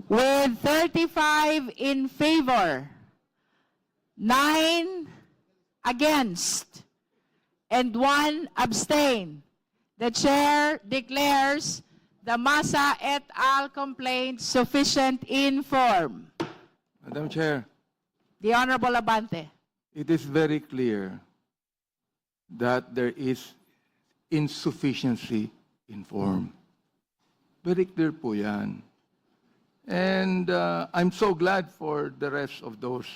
With 35 in favor, 9 against, and 1 abstain, the chair declares the Masa et al. Complaint sufficient in form. Madam Chair, The Honorable Abante. it is very clear that there is insufficiency in form. Very clear po yan. And I'm so glad for the rest of those,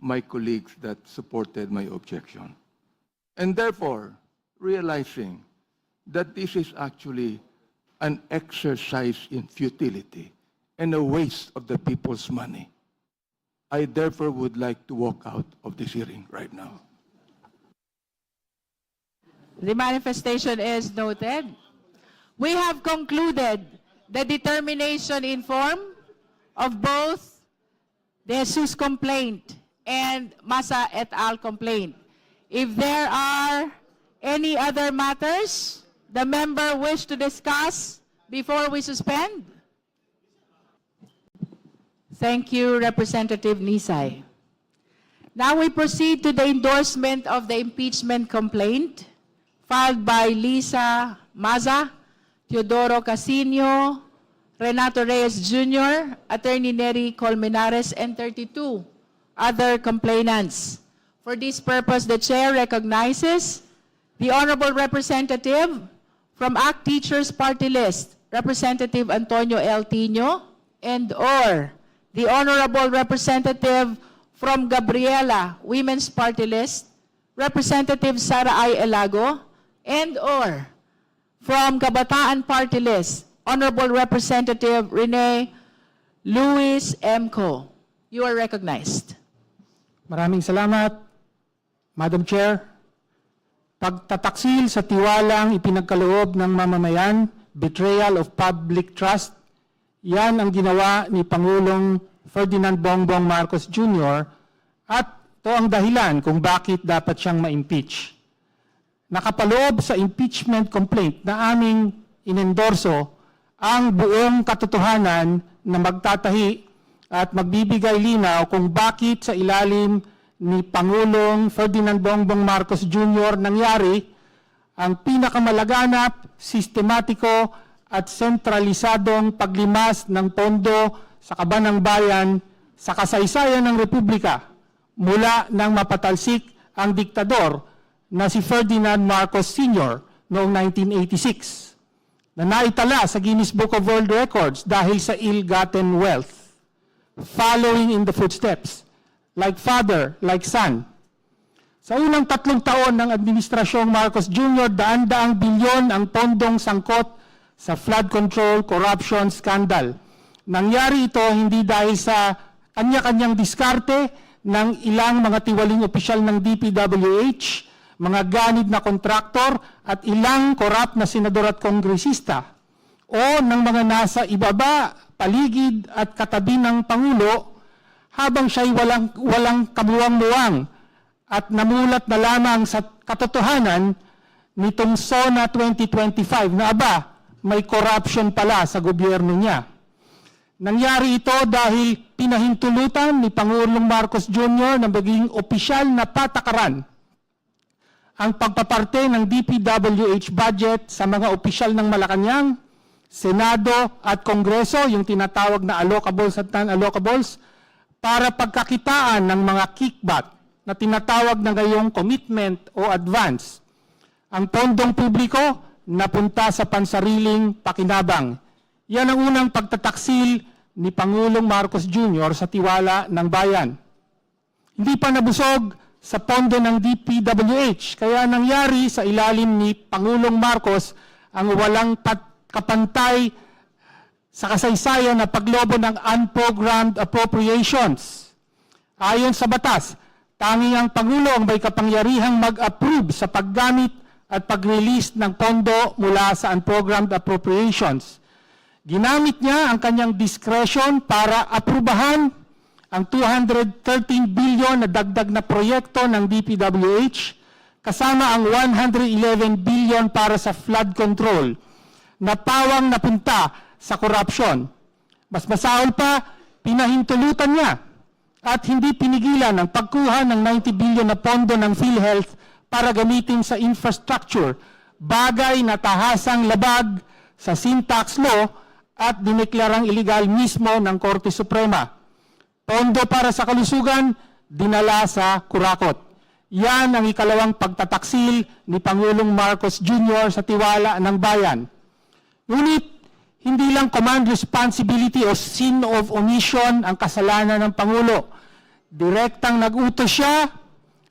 my colleagues, that supported my objection. And therefore, realizing that this is actually an exercise in futility and a waste of the people's money, I therefore would like to walk out of this hearing right now. The manifestation is noted. We have concluded the determination in form of both the Jesus complaint and Masa et al. Complaint. If there are any other matters the member wish to discuss before we suspend? Thank you, Representative Nisay. Now we proceed to the endorsement of the impeachment complaint filed by Lisa Maza, Teodoro Casino, Renato Reyes Jr., Attorney Neri Colmenares, and 32 other complainants. For this purpose, the Chair recognizes the Honorable Representative from ACT Teachers Party List, Representative Antonio L. Tino, and/or the Honorable Representative from Gabriela Women's Party List, Representative Sara I. Elago, and/or from Kabataan Party List, Honorable Representative Rene Luis M. Co. You are recognized. Maraming salamat, Madam Chair. Pagtataksil sa tiwalang ipinagkaloob ng mamamayan, betrayal of public trust, yan ang ginawa ni Pangulong Ferdinand Bongbong Marcos Jr. at ito ang dahilan kung bakit dapat siyang ma-impeach. Nakapaloob sa impeachment complaint na aming inendorso ang buong katotohanan na magtatahi at magbibigay linaw kung bakit sa ilalim ni Pangulong Ferdinand Bongbong Marcos Jr. nangyari ang pinakamalaganap, sistematiko at sentralisadong paglimas ng pondo sa kaban ng bayan sa kasaysayan ng Republika mula nang mapatalsik ang diktador na si Ferdinand Marcos Sr. noong 1986 na naitala sa Guinness Book of World Records dahil sa ill-gotten wealth, following in the footsteps, like father, like son. Sa unang 3 taon ng Administrasyong Marcos Jr., daan-daang bilyon ang pondong sangkot sa flood control corruption scandal. Nangyari ito hindi dahil sa kanya-kanyang diskarte ng ilang mga tiwaling opisyal ng DPWH, mga ganid na kontraktor at ilang korap na senador at kongresista o ng mga nasa ibaba, paligid at katabi ng Pangulo habang siya'y walang kamuwang-muwang at namulat na lamang sa katotohanan nitong SONA 2025 na may corruption pala sa gobyerno niya. Nangyari ito dahil pinahintulutan ni Pangulong Marcos Jr. na maging opisyal na patakaran ang pagpaparte ng DPWH budget sa mga opisyal ng Malacanang, Senado at Kongreso, yung tinatawag na allocables at non-allocables, para pagkakitaan ng mga kickback na tinatawag na ngayong commitment o advance. Ang pondong publiko napunta sa pansariling pakinabang. Yan ang unang pagtataksil ni Pangulong Marcos Jr. sa tiwala ng bayan. Hindi pa nabusog sa pondo ng DPWH, kaya nangyari sa ilalim ni Pangulong Marcos ang walang kapantay sa kasaysayan na paglobo ng unprogrammed appropriations. Ayon sa batas, tanging ang Pangulo ang may kapangyarihang mag-approve sa paggamit at pag-release ng pondo mula sa unprogrammed appropriations. Ginamit niya ang kanyang discretion para aprubahan ang 213 billion na dagdag na proyekto ng DPWH kasama ang 111 billion para sa flood control na pawang napunta sa korupsyon. Mas masahol pa, pinahintulutan niya at hindi pinigilan ang pagkuha ng 90 billion na pondo ng PhilHealth para gamitin sa infrastructure, bagay na tahasang labag sa sin tax law at dineklarang iligal mismo ng Korte Suprema. Pondo para sa kalusugan, dinala sa kurakot. Yan ang ikalawang pagtataksil ni Pangulong Marcos Jr. sa tiwala ng bayan. Ngunit, hindi lang command responsibility o sin of omission ang kasalanan ng Pangulo. Direktang nag-utos siya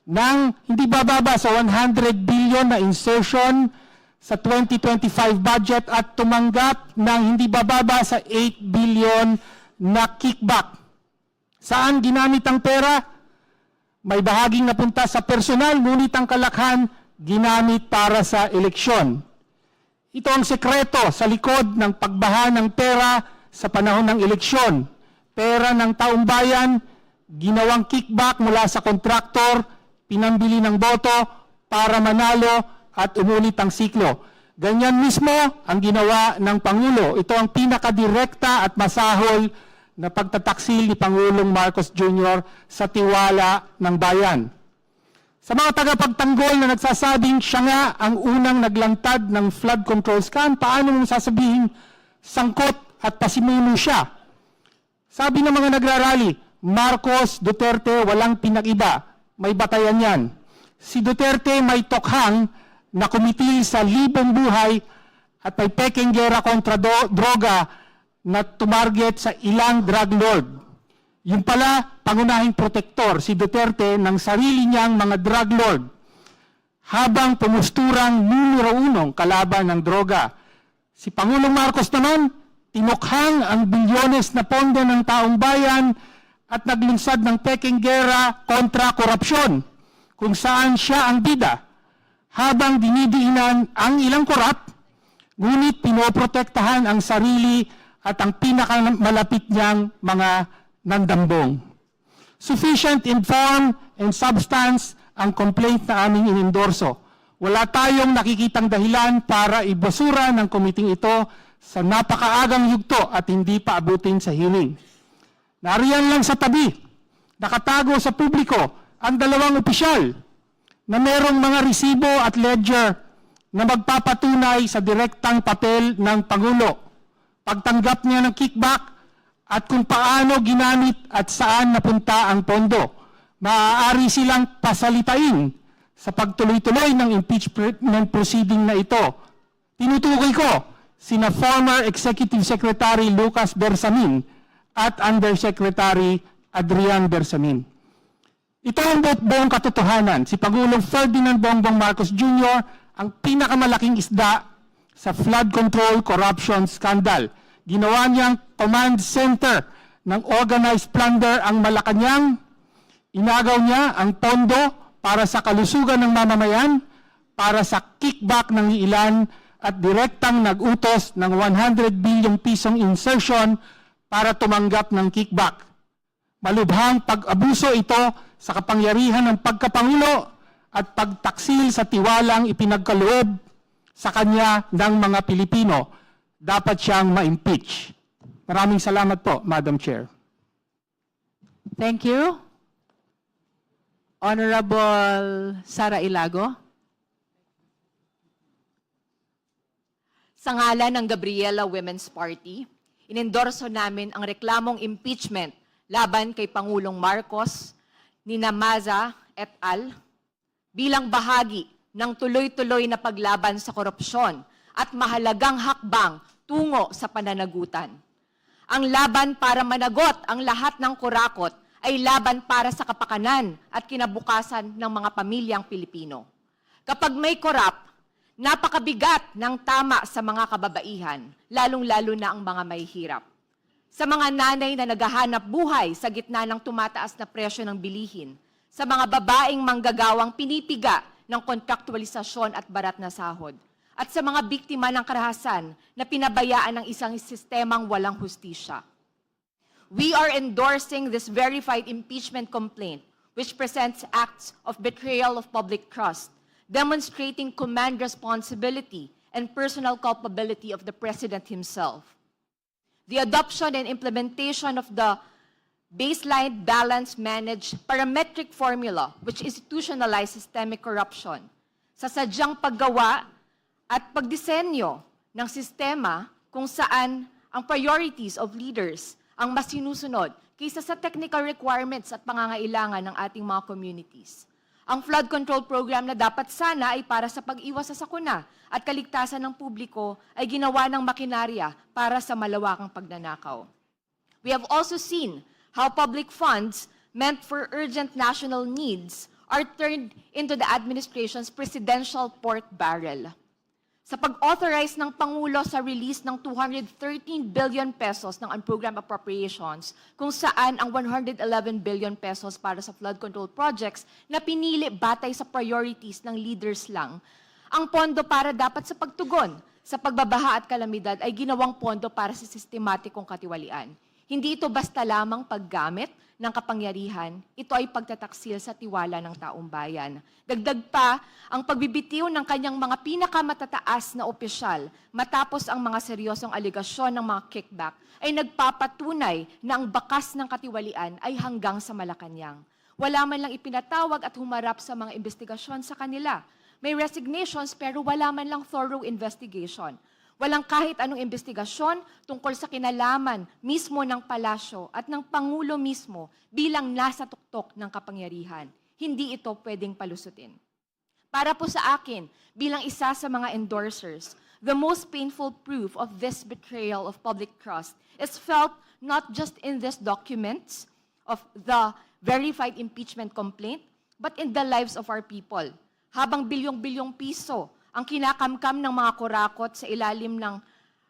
ng hindi bababa sa 100 billion na insertion sa 2025 budget at tumanggap ng hindi bababa sa 8 billion na kickback. Saan ginamit ang pera? May bahaging napunta sa personal, ngunit ang kalakhan ginamit para sa eleksyon. Ito ang sekreto sa likod ng pagbaha ng pera sa panahon ng eleksyon. Pera ng taong bayan, ginawang kickback mula sa kontraktor, pinambili ng boto para manalo at umulit ang siklo. Ganyan mismo ang ginawa ng Pangulo. Ito ang pinakadirekta at masahol na pagtataksil ni Pangulong Marcos Jr. sa tiwala ng bayan. Sa mga tagapagtanggol na nagsasabing siya nga ang unang naglantad ng flood control scam, paano mong sasabihin sangkot at pasimuno siya? Sabi ng mga nagrarally, Marcos, Duterte, walang pinag-iba. May batayan yan. Si Duterte may tokhang na kumitil sa libong buhay at may peking gera kontra droga na tumarget sa ilang drug lord. Yung pala, pangunahing protektor si Duterte ng sarili niyang mga drug lord habang pumusturang numero 1 kalaban ng droga. Si Pangulong Marcos naman, tinukhang ang bilyones na pondo ng taong bayan at naglunsad ng peking gera kontra korupsyon, kung saan siya ang bida, habang dinidiinan ang ilang korap, ngunit pinoprotektahan ang sarili at ang pinakamalapit niyang mga nandambong. Sufficient in form and substance ang complaint na aming inendorso. Wala tayong nakikitang dahilan para ibasura ng komiting ito sa napakaagang yugto at hindi pa abutin sa hearing. Nariyan lang sa tabi, nakatago sa publiko ang dalawang opisyal na merong mga resibo at ledger na magpapatunay sa direktang papel ng Pangulo, pagtanggap niya ng kickback at kung paano ginamit at saan napunta ang pondo. Maaari silang pasalitain sa pagtuloy-tuloy ng impeachment proceeding na ito. Tinutukoy ko sina former Executive Secretary Lucas Bersamin at Undersecretary Adrian Bersamin. Ito ang buong katotohanan. Si Pangulong Ferdinand Bongbong Marcos Jr. ang pinakamalaking isda sa flood control corruption scandal. Ginawa niyang command center ng organized plunder ang Malacanang. Inagaw niya ang pondo para sa kalusugan ng mamamayan, para sa kickback ng ilan at direktang nag-utos ng 100 billion pisong insertion para tumanggap ng kickback. Malubhang pag-abuso ito sa kapangyarihan ng pagkapangulo at pagtaksil sa tiwalang ipinagkaloob sa kanya ng mga Pilipino. Dapat siyang ma-impeach. Maraming salamat po, Madam Chair. Thank you. Honorable Sara Ilago. Sa ngalan ng Gabriela Women's Party, inendorso namin ang reklamong impeachment laban kay Pangulong Marcos, nina Maza et al. Bilang bahagi ng tuloy-tuloy na paglaban sa korupsyon at mahalagang hakbang tungo sa pananagutan. Ang laban para managot ang lahat ng kurakot ay laban para sa kapakanan at kinabukasan ng mga pamilyang Pilipino. Kapag may korap, napakabigat ng tama sa mga kababaihan, lalong-lalo na ang mga mahihirap. Sa mga nanay na naghahanap buhay sa gitna ng tumataas na presyo ng bilihin, sa mga babaeng manggagawang pinipiga ng kontraktualisasyon at barat na sahod, at sa mga biktima ng karahasan na pinabayaan ng isang sistemang walang hustisya. We are endorsing this verified impeachment complaint, which presents acts of betrayal of public trust, demonstrating command responsibility and personal culpability of the President himself. the adoption and implementation of the baseline balance managed parametric formula which institutionalized systemic corruption, sa sadyang paggawa at pagdisenyo ng sistema kung saan ang priorities of leaders ang mas sinusunod kaysa sa technical requirements at pangangailangan ng ating mga communities. Ang flood control program na dapat sana ay para sa pag-iwas sa sakuna at kaligtasan ng publiko ay ginawa ng makinarya para sa malawakang pagnanakaw. We have also seen how public funds meant for urgent national needs are turned into the administration's presidential pork barrel. Sa pag-authorize ng Pangulo sa release ng 213 billion pesos ng unprogrammed appropriations, kung saan ang 111 billion pesos para sa flood control projects na pinili batay sa priorities ng leaders lang, ang pondo para dapat sa pagtugon sa pagbabaha at kalamidad ay ginawang pondo para sa sistematikong katiwalian. Hindi ito basta lamang paggamit ng kapangyarihan, ito ay pagtataksil sa tiwala ng taong bayan. Dagdag pa, ang pagbibitiw ng kanyang mga pinakamatataas na opisyal matapos ang mga seryosong aligasyon ng mga kickback ay nagpapatunay na ang bakas ng katiwalian ay hanggang sa Malacanang. Wala man lang ipinatawag at humarap sa mga investigasyon sa kanila. May resignations pero wala man lang thorough investigation. Walang kahit anong investigasyon tungkol sa kinalaman mismo ng palasyo at ng Pangulo mismo bilang nasa tuktok ng kapangyarihan. Hindi ito pwedeng palusutin. Para po sa akin, bilang isa sa mga endorsers, the most painful proof of this betrayal of public trust is felt not just in these documents of the verified impeachment complaint, but in the lives of our people. Habang bilyong-bilyong piso ang kinakamkam ng mga kurakot sa ilalim ng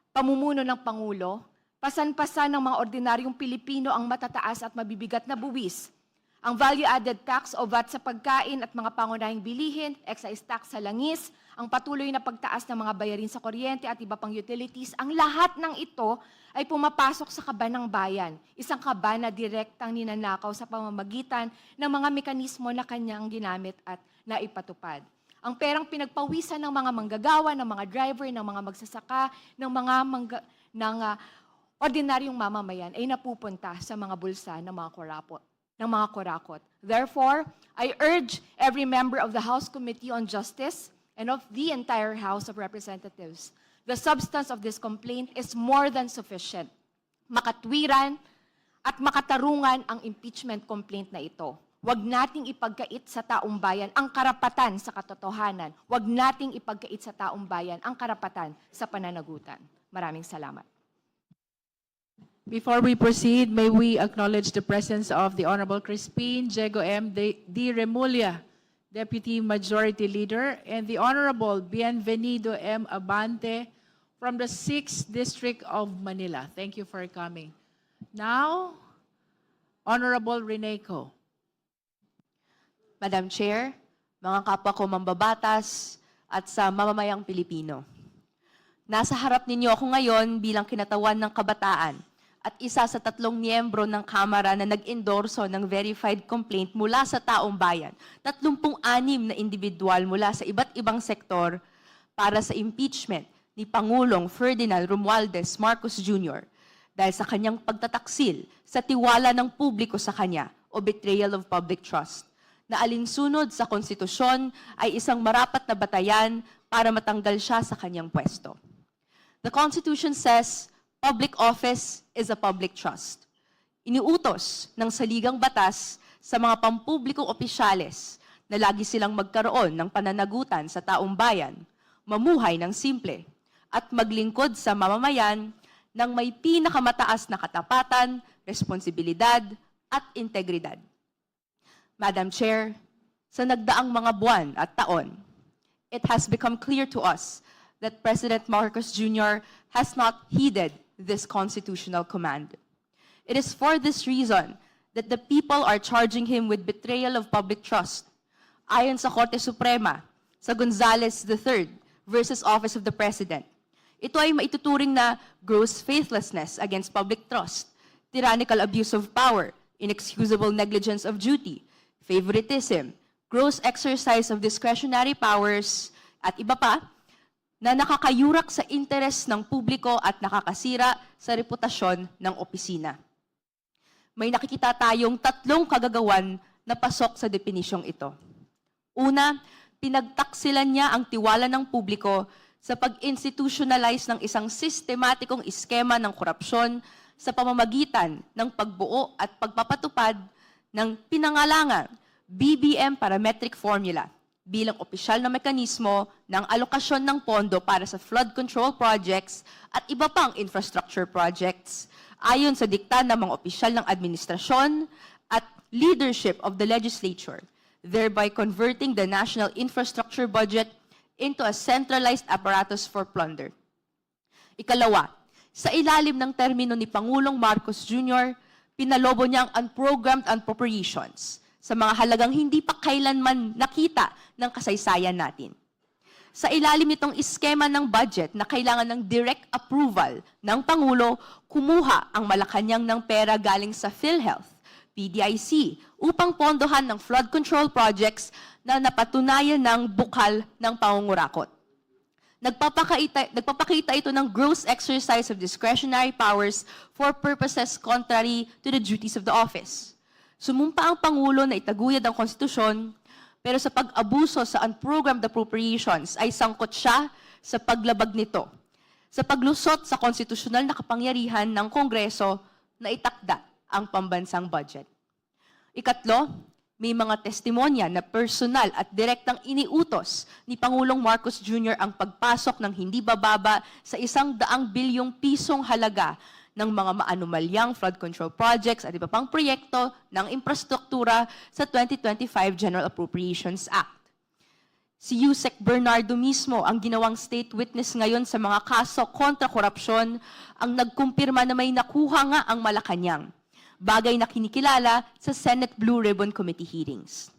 pamumuno ng Pangulo, pasan-pasan ng mga ordinaryong Pilipino ang matataas at mabibigat na buwis. Ang value-added tax o VAT sa pagkain at mga pangunahing bilihin, excise tax sa langis, ang patuloy na pagtaas ng mga bayarin sa kuryente at iba pang utilities, ang lahat ng ito ay pumapasok sa kaba ng bayan. Isang kaba na direktang ninanakaw sa pamamagitan ng mga mekanismo na kanyang ginamit at naipatupad. Ang perang pinagpawisan ng mga manggagawa, ng mga driver, ng mga magsasaka, ng ordinaryong mamamayan ay napupunta sa mga bulsa ng mga kurakot. Therefore, I urge every member of the House Committee on Justice and of the entire House of Representatives, the substance of this complaint is more than sufficient. Makatwiran at makatarungan ang impeachment complaint na ito. Huwag nating ipagkait sa taong bayan ang karapatan sa katotohanan. Huwag nating ipagkait sa taong bayan ang karapatan sa pananagutan. Maraming salamat. Before we proceed, may we acknowledge the presence of the Honorable Crispin Diego M. D. Remulla, Deputy Majority Leader, and the Honorable Bienvenido M. Abante from the 6th District of Manila. Thank you for coming. Now, Honorable Reneco. Madam Chair, mga kapwa ko mambabatas at sa mamamayang Pilipino. Nasa harap ninyo ako ngayon bilang kinatawan ng kabataan at isa sa 3 miyembro ng Kamara na nag-endorso ng verified complaint mula sa taong bayan. 36 na individual mula sa iba't ibang sektor para sa impeachment ni Pangulong Ferdinand Romualdez Marcos Jr. dahil sa kanyang pagtataksil sa tiwala ng publiko sa kanya o betrayal of public trust, na alinsunod sa konstitusyon ay isang marapat na batayan para matanggal siya sa kanyang pwesto. The Constitution says, public office is a public trust. Iniutos ng saligang batas sa mga pampublikong opisyales na lagi silang magkaroon ng pananagutan sa taong bayan, mamuhay ng simple, at maglingkod sa mamamayan ng may pinakamataas na katapatan, responsibilidad, at integridad. Madam Chair, sa nagdaang mga buwan at taon, it has become clear to us that President Marcos Jr. has not heeded this constitutional command. It is for this reason that the people are charging him with betrayal of public trust. Ayon sa Korte Suprema, sa Gonzales III versus Office of the President, ito ay maituturing na gross faithlessness against public trust, tyrannical abuse of power, inexcusable negligence of duty, favoritism, gross exercise of discretionary powers, at iba pa, na nakakayurak sa interes ng publiko at nakakasira sa reputasyon ng opisina. May nakikita tayong 3 kagagawan na pasok sa definisyong ito. Una, pinagtaksilan niya ang tiwala ng publiko sa pag-institutionalize ng isang sistematikong iskema ng korupsyon sa pamamagitan ng pagbuo at pagpapatupad ng pinangalangang BBM Parametric Formula bilang opisyal na mekanismo ng alokasyon ng pondo para sa flood control projects at iba pang infrastructure projects ayon sa dikta ng mga opisyal ng administrasyon at leadership of the legislature, thereby converting the national infrastructure budget into a centralized apparatus for plunder. Ikalawa, sa ilalim ng termino ni Pangulong Marcos Jr., pinalobo niya ang unprogrammed appropriations sa mga halagang hindi pa kailanman nakita ng kasaysayan natin. Sa ilalim nitong iskema ng budget na kailangan ng direct approval ng Pangulo, kumuha ang Malacanang ng pera galing sa PhilHealth, PDIC, upang pondohan ng flood control projects na napatunayan ng bukal ng pangungurakot. Nagpapakita ito ng gross exercise of discretionary powers for purposes contrary to the duties of the office. Sumumpa ang Pangulo na itaguyod ang konstitusyon, pero sa pag-abuso sa unprogrammed appropriations ay sangkot siya sa paglabag nito, sa paglusot sa konstitusyonal na kapangyarihan ng Kongreso na itakda ang pambansang budget. Ikatlo, may mga testimonya na personal at direktang iniutos ni Pangulong Marcos Jr. ang pagpasok ng hindi bababa sa 100 bilyong pisong halaga ng mga maanumalyang flood control projects at iba pang proyekto ng infrastruktura sa 2025 General Appropriations Act. Si Yusek Bernardo mismo ang ginawang state witness ngayon sa mga kaso kontra korupsyon ang nagkumpirma na may nakuha nga ang Malacanang, bagay na kinikilala sa Senate Blue Ribbon Committee hearings.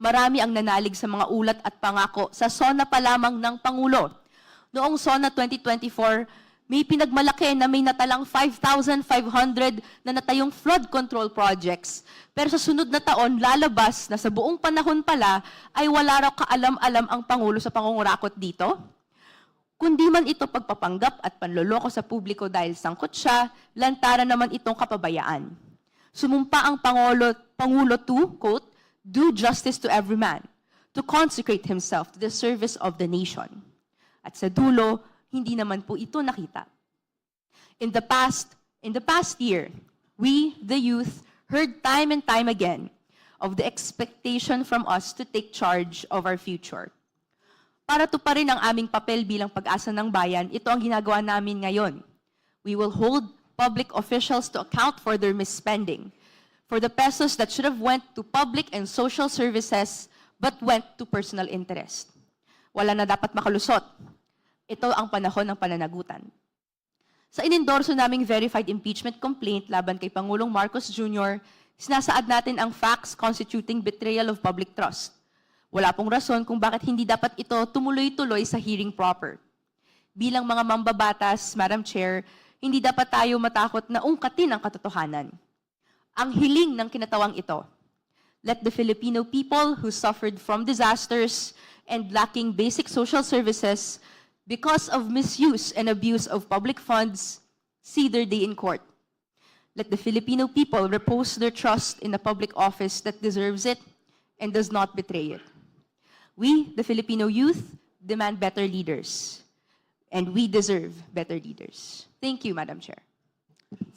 Marami ang nanalig sa mga ulat at pangako sa SONA pa lamang ng Pangulo. Noong SONA 2024, may pinagmalaki na may natalang 5,500 na natayong flood control projects. Pero sa sunod na taon, lalabas na sa buong panahon pala ay wala raw kaalam-alam ang Pangulo sa pangungurakot dito. Kundi man ito pagpapanggap at panloloko sa publiko dahil sangkot siya, lantaran naman itong kapabayaan. Sumumpa ang Pangulo to, quote, do justice to every man, to consecrate himself to the service of the nation. At sa dulo, hindi naman po ito nakita. In the past year, we, the youth, heard time and time again of the expectation from us to take charge of our future. Para tuparin ang aming papel bilang pag-asa ng bayan, ito ang ginagawa namin ngayon. We will hold public officials to account for their misspending, for the pesos that should have went to public and social services but went to personal interest. Wala na dapat makalusot. Ito ang panahon ng pananagutan. Sa inendorso naming verified impeachment complaint laban kay Pangulong Marcos Jr., sinasaad natin ang facts constituting betrayal of public trust. Wala pong rason kung bakit hindi dapat ito tumuloy-tuloy sa hearing proper. Bilang mga mambabatas, Madam Chair, hindi dapat tayo matakot na ungkatin ang katotohanan. Ang hiling ng kinatawang ito, let the Filipino people who suffered from disasters and lacking basic social services because of misuse and abuse of public funds, see their day in court. Let the Filipino people repose their trust in a public office that deserves it and does not betray it. We, the Filipino youth, demand better leaders, and we deserve better leaders. Thank you, Madam Chair.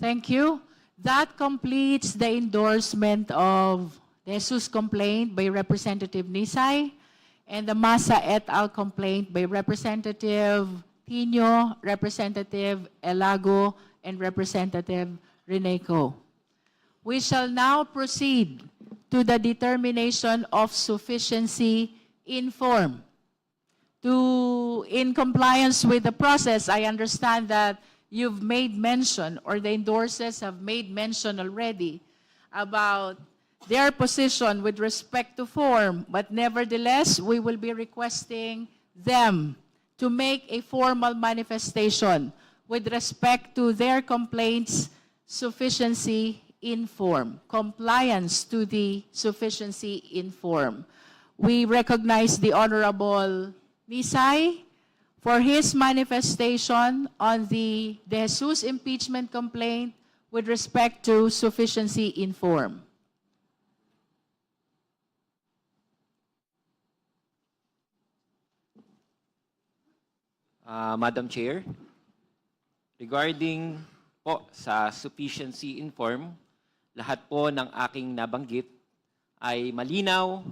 Thank you. That completes the endorsement of the Jesus complaint by Representative Nisay and the Masa et al. Complaint by Representative Tino, Representative Elago, and Representative Reneco. We shall now proceed to the determination of sufficiency in form. In compliance with the process, I understand that you've made mention, or the endorsers have made mention already, about their position with respect to form, but nevertheless, we will be requesting them to make a formal manifestation with respect to their complaints, sufficiency in form, compliance to the sufficiency in form. We recognize the Honorable Nisay for his manifestation on the De Jesus impeachment complaint with respect to sufficiency in form. Madam Chair, regarding po sa sufficiency in form, lahat po ng aking nabanggit ay malinaw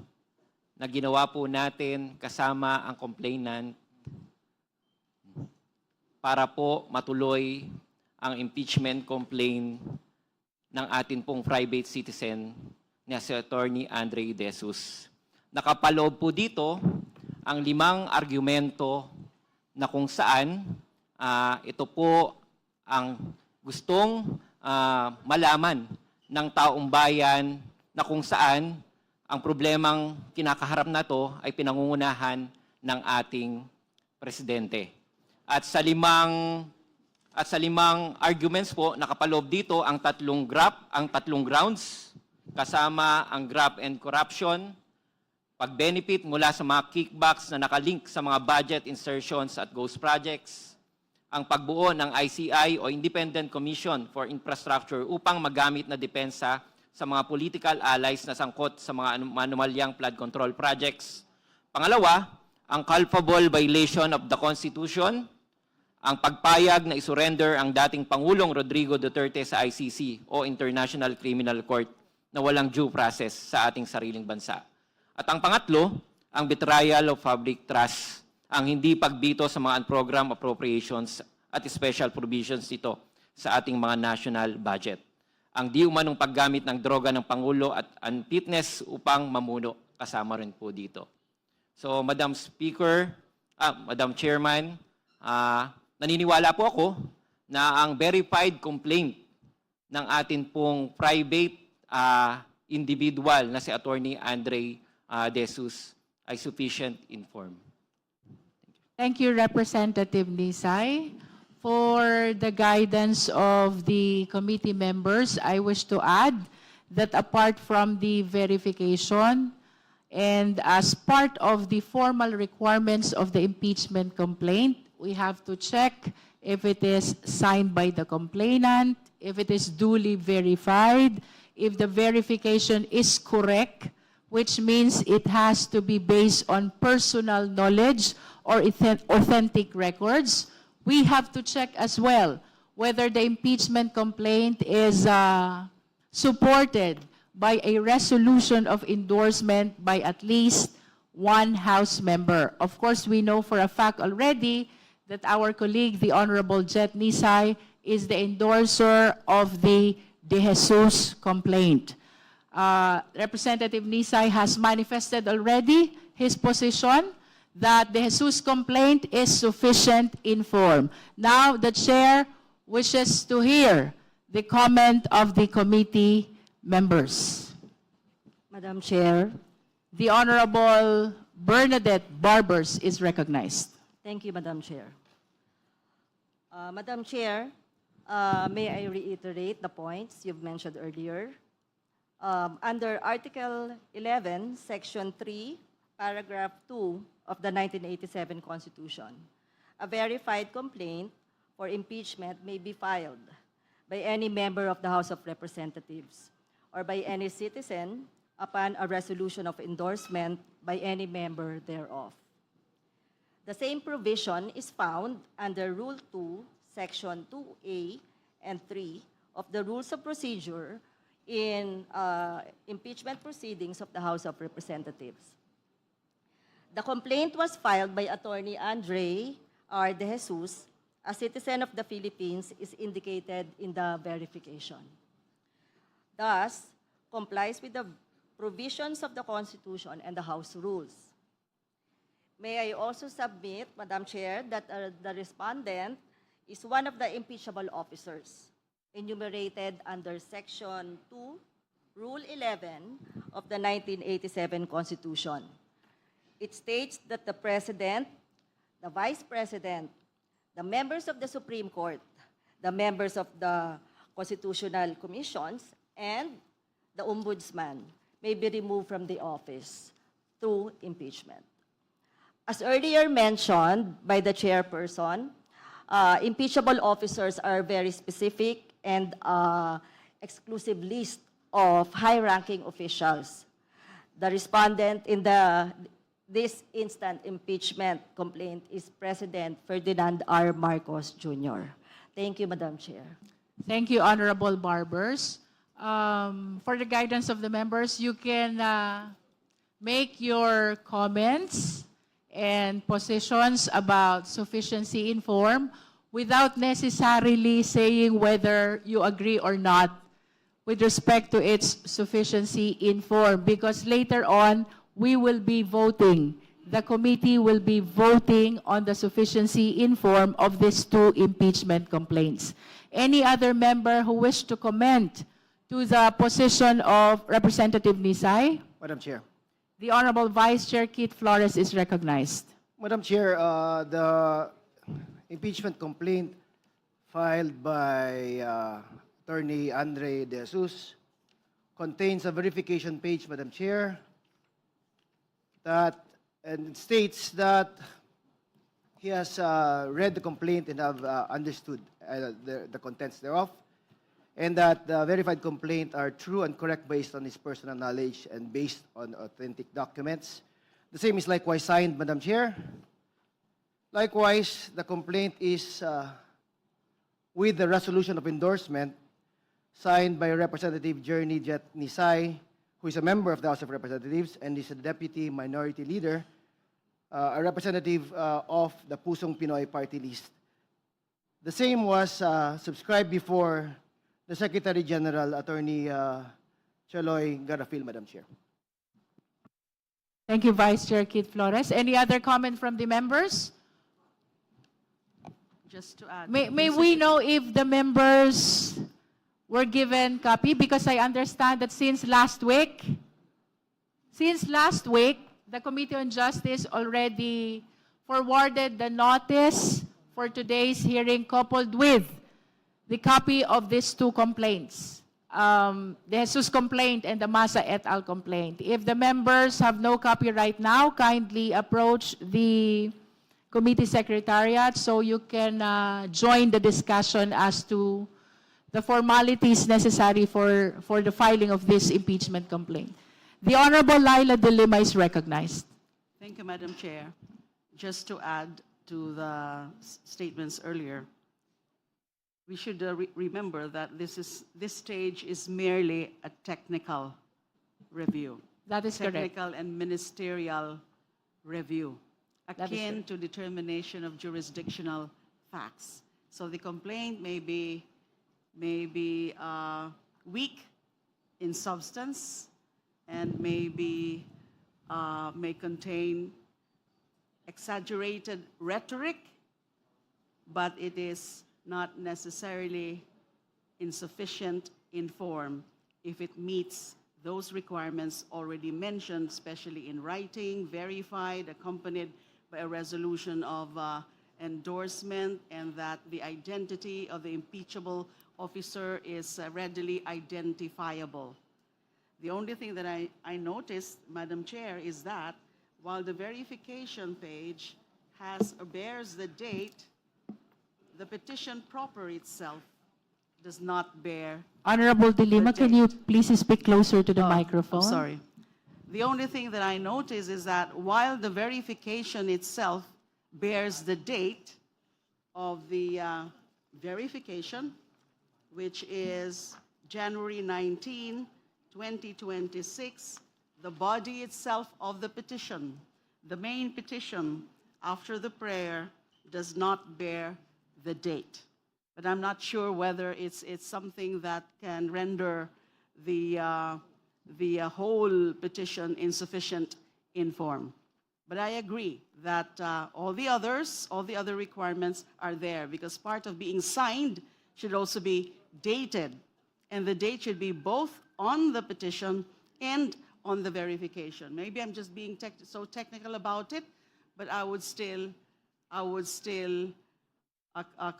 na ginawa po natin kasama ang complainant para po matuloy ang impeachment complaint ng atin pong private citizen na si Attorney Andre De Jesus. Nakapaloob po dito ang 5 argumento na kung saan ito po ang gustong malaman ng taong bayan na kung saan ang problemang kinakaharap na to ay pinangungunahan ng ating presidente. At sa limang arguments po, nakapaloob dito ang tatlong grounds, kasama ang graft and corruption, pag-benefit mula sa mga kickbacks na nakalink sa mga budget insertions at ghost projects, ang pagbuo ng ICI o Independent Commission for Infrastructure upang magamit na depensa sa mga political allies na sangkot sa mga anomalyang flood control projects. Pangalawa, ang culpable violation of the Constitution, ang pagpayag na isurrender ang dating Pangulong Rodrigo Duterte sa ICC o International Criminal Court na walang due process sa ating sariling bansa. At ang pangatlo, ang betrayal of public trust, ang hindi pagbito sa mga unprogrammed appropriations at special provisions nito sa ating mga national budget. Ang di umanong paggamit ng droga ng Pangulo at unfitness upang mamuno, kasama rin po dito. So, Madam Speaker, Madam Chairman, naniniwala po ako na ang verified complaint ng atin pong private individual na si Attorney Andre De Jesus ay sufficient in form. Thank you, Representative Nisay. For the guidance of the committee members, I wish to add that apart from the verification and as part of the formal requirements of the impeachment complaint, we have to check if it is signed by the complainant, if it is duly verified, if the verification is correct, which means it has to be based on personal knowledge or authentic records. We have to check as well whether the impeachment complaint is supported by a resolution of endorsement by at least one House member. Of course, we know for a fact already that our colleague, the Honorable Jet Nisay, is the endorser of the De Jesus complaint. Representative Nisay has manifested already his position that the Jesus complaint is sufficient in form. Now, the chair wishes to hear the comment of the committee members. Madam Chair. The Honorable Bernadette Barbers is recognized. Thank you, Madam Chair. Madam Chair, may I reiterate the points you've mentioned earlier? Under Article 11, Section 3, Paragraph 2 of the 1987 Constitution, a verified complaint for impeachment may be filed by any member of the House of Representatives or by any citizen upon a resolution of endorsement by any member thereof. The same provision is found under Rule 2, Section 2A and 3 of the Rules of Procedure in impeachment proceedings of the House of Representatives. The complaint was filed by Attorney Andre R. De Jesus, a citizen of the Philippines, is indicated in the verification. Thus, complies with the provisions of the Constitution and the House rules. May I also submit, Madam Chair, that the respondent is one of the impeachable officers enumerated under Section 2, Rule 11 of the 1987 Constitution. It states that the President, the Vice President, the members of the Supreme Court, the members of the Constitutional Commissions, and the Ombudsman may be removed from the office through impeachment. As earlier mentioned by the chairperson, impeachable officers are very specific and exclusive list of high-ranking officials. The respondent in this instant impeachment complaint is President Ferdinand R. Marcos Jr. Thank you, Madam Chair. Thank you, Honorable Barbers. For the guidance of the members, you can make your comments and positions about sufficiency in form without necessarily saying whether you agree or not with respect to its sufficiency in form, because later on, we will be voting. The committee will be voting on the sufficiency in form of these two impeachment complaints. Any other member who wish to comment to the position of Representative Nisay? Madam Chair. The Honorable Vice Chair Keith Flores is recognized. Madam Chair, the impeachment complaint filed by Attorney Andre De Jesus contains a verification page, Madam Chair, and states that he has read the complaint and have understood the contents thereof, and that the verified complaint are true and correct based on his personal knowledge and based on authentic documents. The same is likewise signed, Madam Chair. Likewise, the complaint is with the resolution of endorsement signed by Representative Journey Jet Nisay, who is a member of the House of Representatives and is a Deputy Minority Leader, a representative of the Pusong Pinoy Party List. The same was subscribed before the Secretary General, Attorney Chaloy Garafil, Madam Chair. Thank you, Vice Chair Keith Flores. Any other comment from the members? Just to add. May we know if the members were given copy? Because I understand that since last week, the Committee on Justice already forwarded the notice for today's hearing coupled with the copy of these two complaints, the Jesus complaint and the Masa et al. Complaint. If the members have no copy right now, kindly approach the committee secretariat so you can join the discussion as to the formalities necessary for the filing of this impeachment complaint. The Honorable Laila De Lima is recognized. Thank you, Madam Chair. Just to add to the statements earlier, we should remember that this stage is merely a technical review. That is correct. Technical and ministerial review, That is akin to determination of jurisdictional facts. So the complaint may be weak in substance and may contain exaggerated rhetoric, but it is not necessarily insufficient in form if it meets those requirements already mentioned, especially in writing, verified, accompanied by a resolution of endorsement, and that the identity of the impeachable officer is readily identifiable. The only thing that I noticed, Madam Chair, is that while the verification page bears the date, the petition proper itself does not bear. Honorable De Lima, can you please speak closer to the microphone? I'm sorry. The only thing that I notice is that while the verification itself bears the date of the verification, which is January 19, 2026, the body itself of the petition, the main petition after the prayer, does not bear the date. But I'm not sure whether it's something that can render the whole petition insufficient in form. But I agree that all the other requirements are there, because part of being signed should also be dated, and the date should be both on the petition and on the verification. Maybe I'm just being so technical about it, but I would still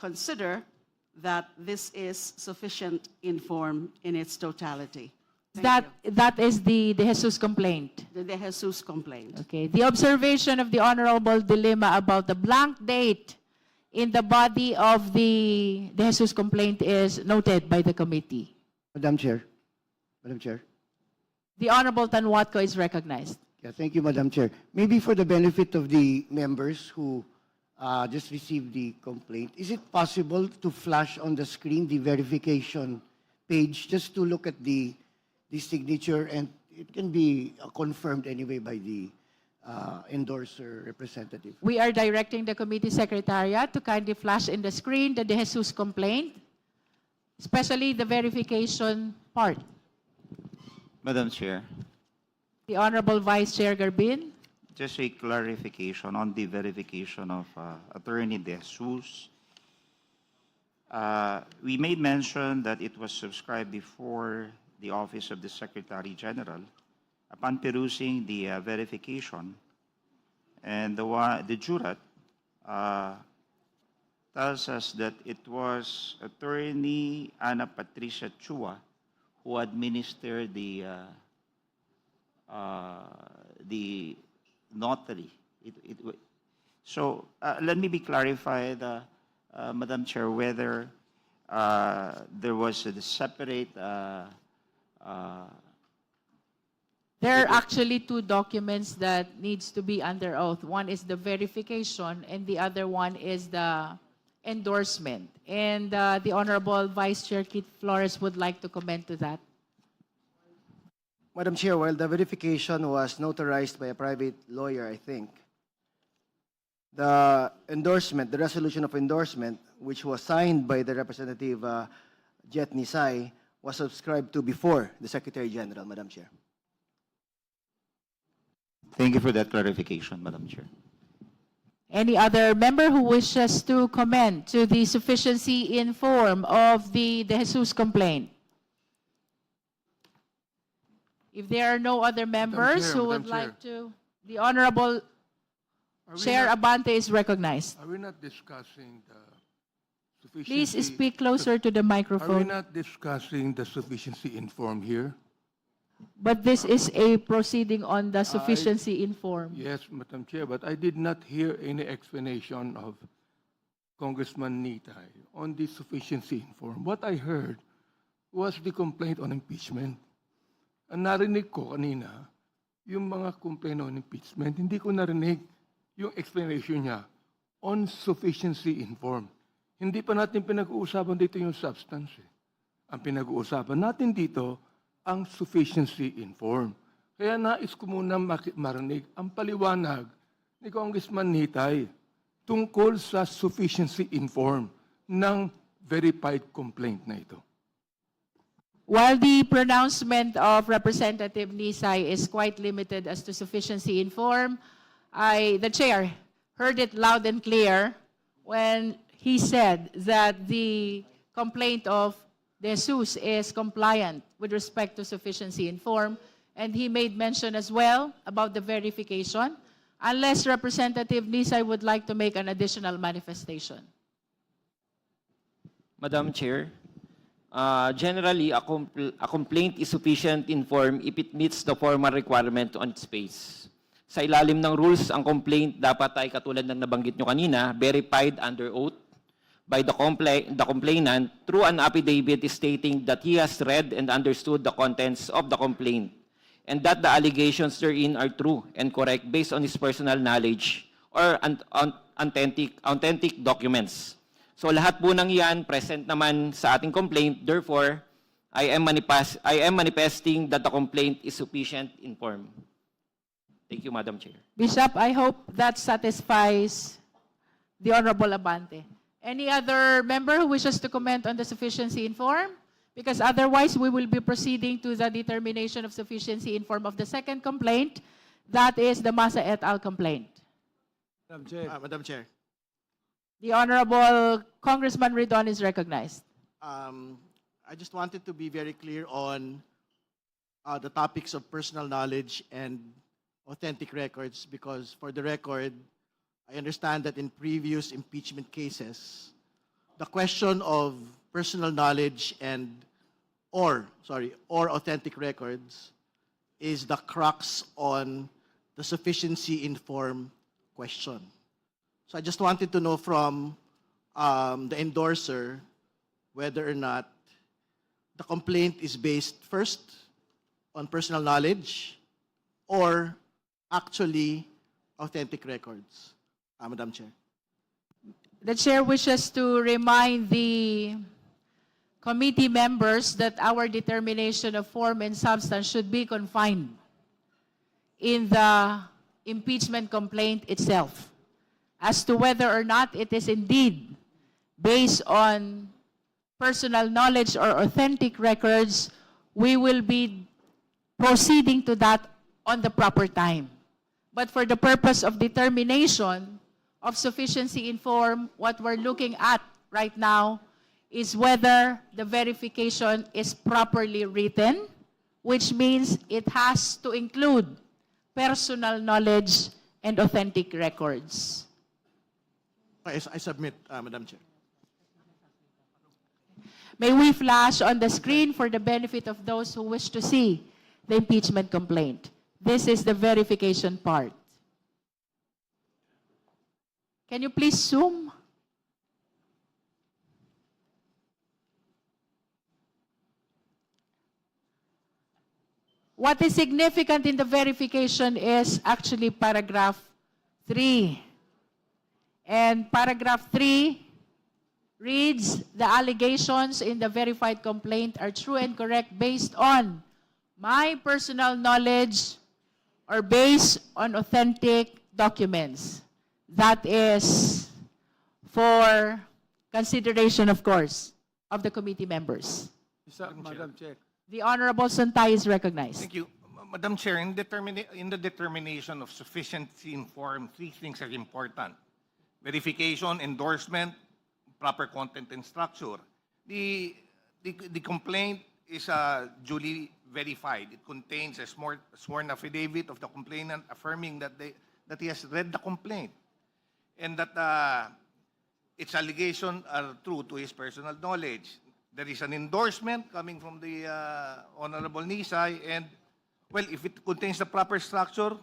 consider that this is sufficient in form in its totality. That is the De Jesus complaint. The De Jesus complaint. Okay. The observation of the Honorable De Lima about the blank date in the body of the De Jesus complaint is noted by the committee. Madam Chair. Madam Chair. The Honorable Tanwatco is recognized. Yeah, thank you, Madam Chair. Maybe for the benefit of the members who just received the complaint, is it possible to flash on the screen the verification page just to look at the signature, and it can be confirmed anyway by the endorser representative? We are directing the committee secretariat to kindly flash in the screen the De Jesus complaint, especially the verification part. Madam Chair, The Honorable Vice Chair Garbin. just a clarification on the verification of Attorney De Jesus. We made mention that it was subscribed before the Office of the Secretary General. Upon perusing the verification, and the jurat tells us that it was Attorney Ana Patricia Chua who administered the notary. So let me be clarified, Madam Chair, whether there was a separate. There are actually two documents that needs to be under oath. One is the verification, and the other one is the endorsement. And the Honorable Vice Chair Keith Flores would like to comment to that. Madam Chair, while the verification was notarized by a private lawyer, I think, the endorsement, the resolution of endorsement, which was signed by the Representative Jet Nisay, was subscribed to before the Secretary General, Madam Chair. Thank you for that clarification, Madam Chair. Any other member who wishes to comment to the sufficiency in form of the De Jesus complaint? If there are no other members Chair, who would Madam Chair. like to, the Honorable Chair Abante is recognized. Are we not discussing the sufficiency? Please speak closer to the Are we microphone. not discussing the sufficiency in form here? But this is a proceeding on the sufficiency in form. Yes, Madam Chair, but I did not hear any explanation of Congressman Nitay on the sufficiency in form. What I heard was the complaint on impeachment. Ang narinig ko kanina, yung mga complaint on impeachment, hindi ko narinig yung explanation niya on sufficiency in form. Hindi pa natin pinag-uusapan dito yung substance. Ang pinag-uusapan natin dito, ang sufficiency in form. Kaya nais ko muna marinig ang paliwanag ni Congressman Nitay tungkol sa sufficiency in form ng verified complaint na ito. While the pronouncement of Representative Nisay is quite limited as to sufficiency in form, the chair heard it loud and clear when he said that the complaint of De Jesus is compliant with respect to sufficiency in form, and he made mention as well about the verification, unless Representative Nisay would like to make an additional manifestation. Madam Chair, generally, a complaint is sufficient in form if it meets the formal requirement on its face. Sa ilalim ng rules, ang complaint dapat ay katulad ng nabanggit nyo kanina, verified under oath by the complainant through an affidavit stating that he has read and understood the contents of the complaint and that the allegations therein are true and correct based on his personal knowledge or authentic documents. So lahat po ng yan present naman sa ating complaint. Therefore, I am manifesting that the complaint is sufficient in form. Thank you, Madam Chair. Bishop, I hope that satisfies the Honorable Abante. Any other member who wishes to comment on the sufficiency in form? Because otherwise, we will be proceeding to the determination of sufficiency in form of the second complaint. That is the Masa et al. Complaint. Madam Chair, The Honorable Congressman Ridon is recognized. I just wanted to be very clear on the topics of personal knowledge and authentic records, because for the record, I understand that in previous impeachment cases, the question of personal knowledge and or authentic records is the crux on the sufficiency in form question. So I just wanted to know from the endorser whether or not the complaint is based first on personal knowledge or actually authentic records. Madam Chair. The chair wishes to remind the committee members that our determination of form and substance should be confined in the impeachment complaint itself as to whether or not it is indeed based on personal knowledge or authentic records. We will be proceeding to that on the proper time. But for the purpose of determination of sufficiency in form, what we're looking at right now is whether the verification is properly written, which means it has to include personal knowledge and authentic records. I submit, Madam Chair. May we flash on the screen for the benefit of those who wish to see the impeachment complaint. This is the verification part. Can you please zoom? What is significant in the verification is actually paragraph 3. And paragraph 3 reads, the allegations in the verified complaint are true and correct based on my personal knowledge or based on authentic documents. That is for consideration, of course, of the committee members. Madam Chair. The Honorable Suntay is recognized. Thank you. Madam Chair, in the determination of sufficiency in form, three things are important. Verification, endorsement, proper content and structure. The complaint is duly verified. It contains a sworn affidavit of the complainant affirming that he has read the complaint and that its allegations are true to his personal knowledge. There is an endorsement coming from the Honorable Nisay, and, well, if it contains the proper structure,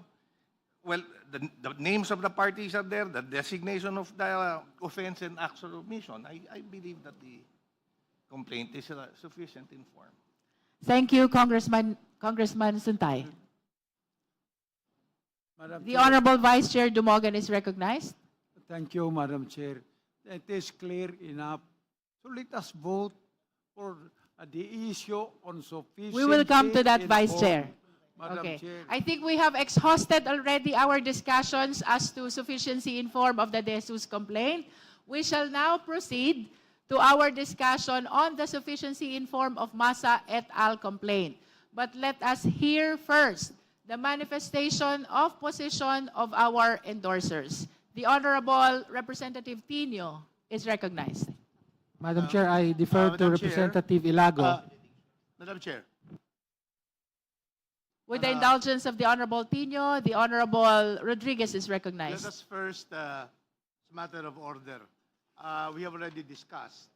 well, the names of the parties are there, the designation of the offense and actual omission. I believe that the complaint is sufficient in form. Thank you, Congressman Suntay. Madam The Chair. Honorable Vice Chair Dumogan is recognized. Thank you, Madam Chair. It is clear enough. So let us vote for the issue on sufficiency. We will come to that, in Vice form. Chair. Madam Okay. Chair. I think we have exhausted already our discussions as to sufficiency in form of the De Jesus complaint. We shall now proceed to our discussion on the sufficiency in form of Masa et al. Complaint. But let us hear first the manifestation of position of our endorsers. The Honorable Representative Tino is recognized. Madam Chair, I defer to Madam Chair, Representative Ilago. Madam Chair. With the indulgence of the Honorable Tino, the Honorable Rodriguez is Let recognized. us first, it's a matter of order. We have already discussed,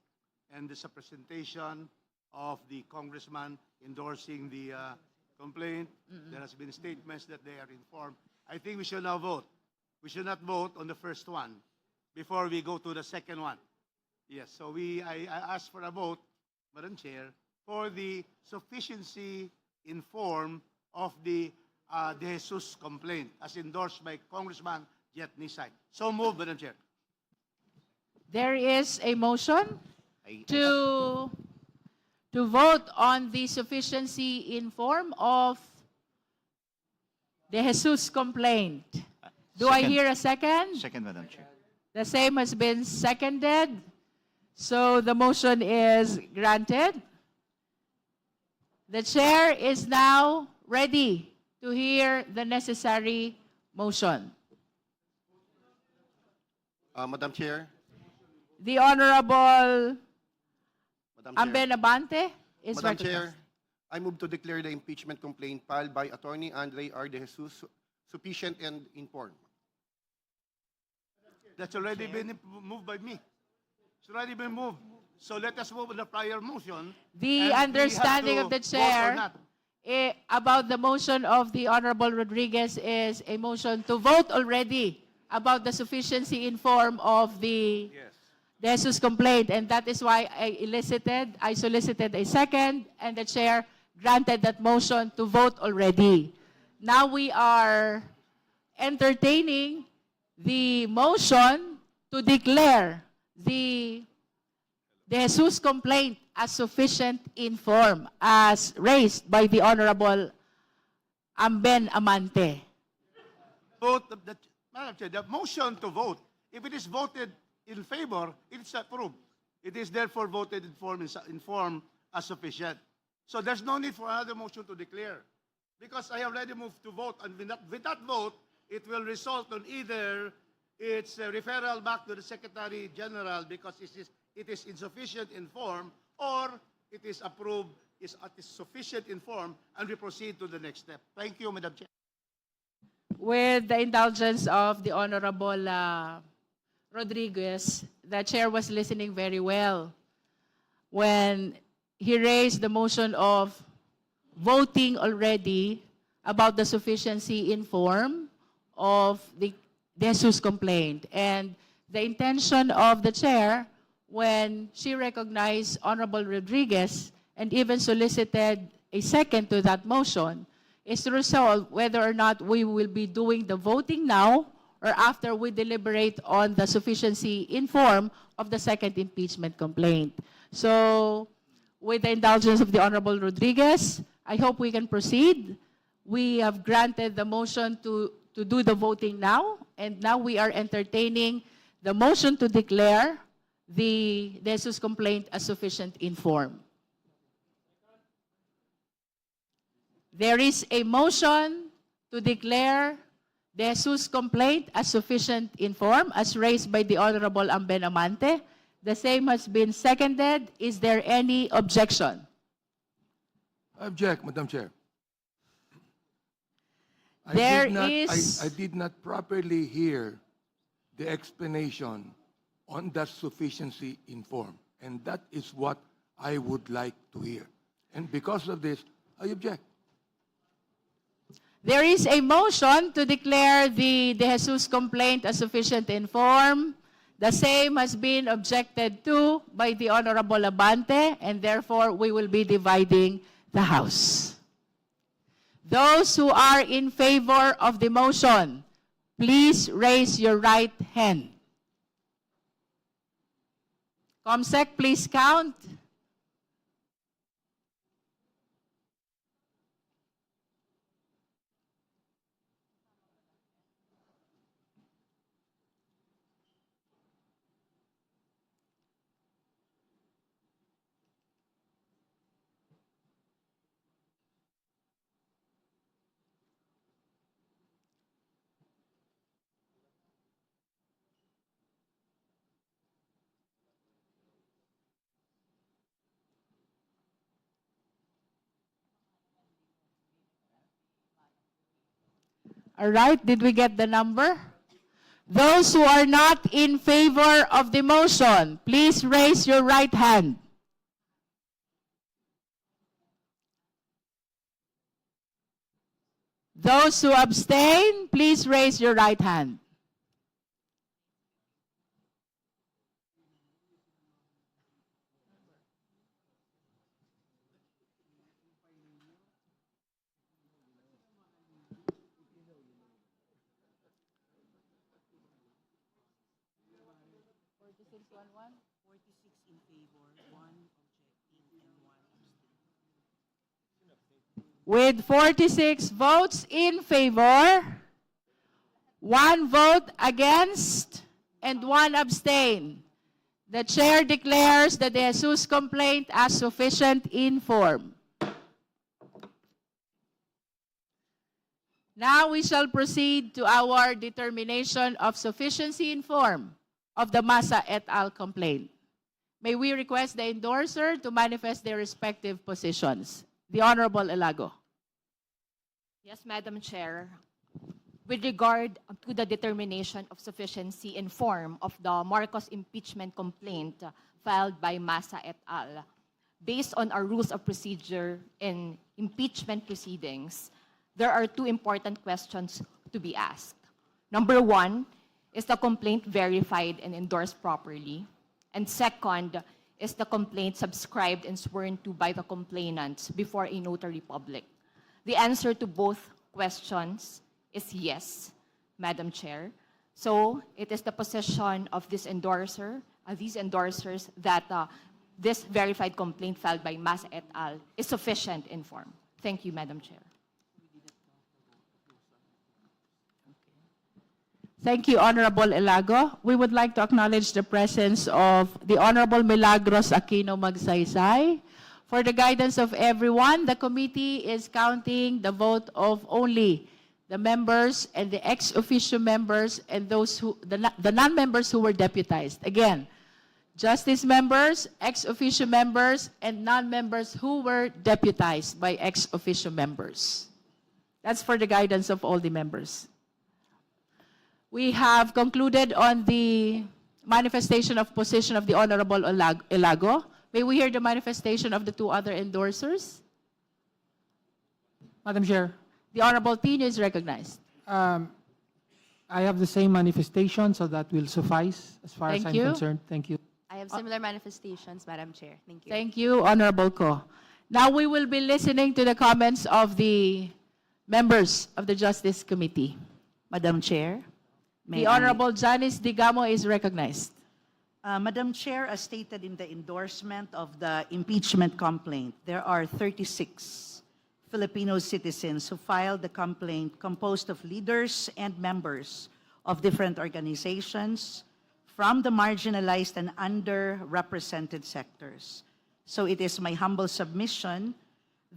and there's a presentation of the congressman endorsing the complaint. There has been statements that they are informed. I think we should now vote. We should not vote on the first one before we go to the second one. Yes, so I ask for a vote, Madam Chair, for the sufficiency in form of the De Jesus complaint as endorsed by Congressman Jet Nisay. So moved, Madam Chair. There is a motion to vote on the sufficiency in form of the Jesus complaint. Do I Second. hear a second? Second, Madam Chair. The same has been seconded. So the motion is granted. The chair is now ready to hear the necessary motion. Madam Chair. The Honorable Madam Amben Abante is Madam recognized. Chair, I move to declare the impeachment complaint filed by Attorney Andre R. De Jesus sufficient and informed. That's already been moved by me. It's already been moved. So let us move on the prior motion. The and we have understanding to of the vote or chair not. about the motion of the Honorable Rodriguez is a motion to vote already about the sufficiency in form of the De Jesus complaint, and that is why I solicited a second, and the chair granted that motion to vote already. Now we are entertaining the motion to declare the De Jesus complaint as sufficient in form, as raised by the Honorable Amben Amante. Vote Madam Chair, the motion to vote, if it is voted in favor, it is approved. It is therefore voted in form as sufficient. So there's no need for another motion to declare. Because I already moved to vote, and with that vote, it will result on either its referral back to the Secretary General because it is insufficient in form, or it is approved, it is sufficient in form, and we proceed to the next step. Thank you, Madam Chair. With the indulgence of the Honorable Rodriguez, the chair was listening very well when he raised the motion of voting already about the sufficiency in form of the De Jesus complaint. And the intention of the chair, when she recognized Honorable Rodriguez and even solicited a second to that motion, is to resolve whether or not we will be doing the voting now or after we deliberate on the sufficiency in form of the second impeachment complaint. So, with the indulgence of the Honorable Rodriguez, I hope we can proceed. We have granted the motion to do the voting now, and now we are entertaining the motion to declare the De Jesus complaint as sufficient in form. There is a motion to declare De Jesus complaint as sufficient in form, as raised by the Honorable Amben Amante. The same has been seconded. Is there any objection? I object, Madam Chair. I did not properly hear the explanation on that sufficiency in form. And that is what I would like to hear. And because of this, I object. There is a motion to declare the De Jesus complaint as sufficient in form. The same has been objected to by the Honorable Abante, and therefore we will be dividing the House. Those who are in favor of the motion, please raise your right hand. Comsec, please count. All right, did we get the number? Those who are not in favor of the motion, please raise your right hand. Those who abstain, please raise your right hand. With 46 votes in favor, 1 vote against, and 1 abstain, the chair declares the De Jesus complaint as sufficient in form. Now we shall proceed to our determination of sufficiency in form of the Masa et al. Complaint. May we request the endorser to manifest their respective positions. The Honorable Elago. Yes, Madam Chair. With regard to the determination of sufficiency in form of the Marcos impeachment complaint filed by Masa et al. Based on our rules of procedure in impeachment proceedings, there are two important questions to be asked. Number one, is the complaint verified and endorsed properly? And second, is the complaint subscribed and sworn to by the complainants before a notary public? The answer to both questions is yes, Madam Chair. So it is the position of this endorser, these endorsers, that this verified complaint filed by Masa et al. Is sufficient in form. Thank you, Madam Chair. Thank you, Honorable Elago. We would like to acknowledge the presence of the Honorable Milagros Aquino Magsaysay. For the guidance of everyone, the committee is counting the vote of only the members and the ex officio members and those who, the non-members who were deputized. Again, justice members, ex officio members, and non-members who were deputized by ex officio members. That's for the guidance of all the members. We have concluded on the manifestation of position of the Honorable Elago. May we hear the manifestation of the two other endorsers? Madam Chair, The Honorable Tino is recognized. I have the same manifestation, so that will suffice as far as Thank I'm you. concerned. Thank you. I have similar manifestations, Madam Chair. Thank you. Thank you, Honorable Ko. Now we will be listening to the comments of the members of the Justice Committee. Madam Chair. The Honorable Janice Digamo is recognized. Madam Chair, as stated in the endorsement of the impeachment complaint, there are 36 Filipino citizens who filed the complaint composed of leaders and members of different organizations from the marginalized and underrepresented sectors. So it is my humble submission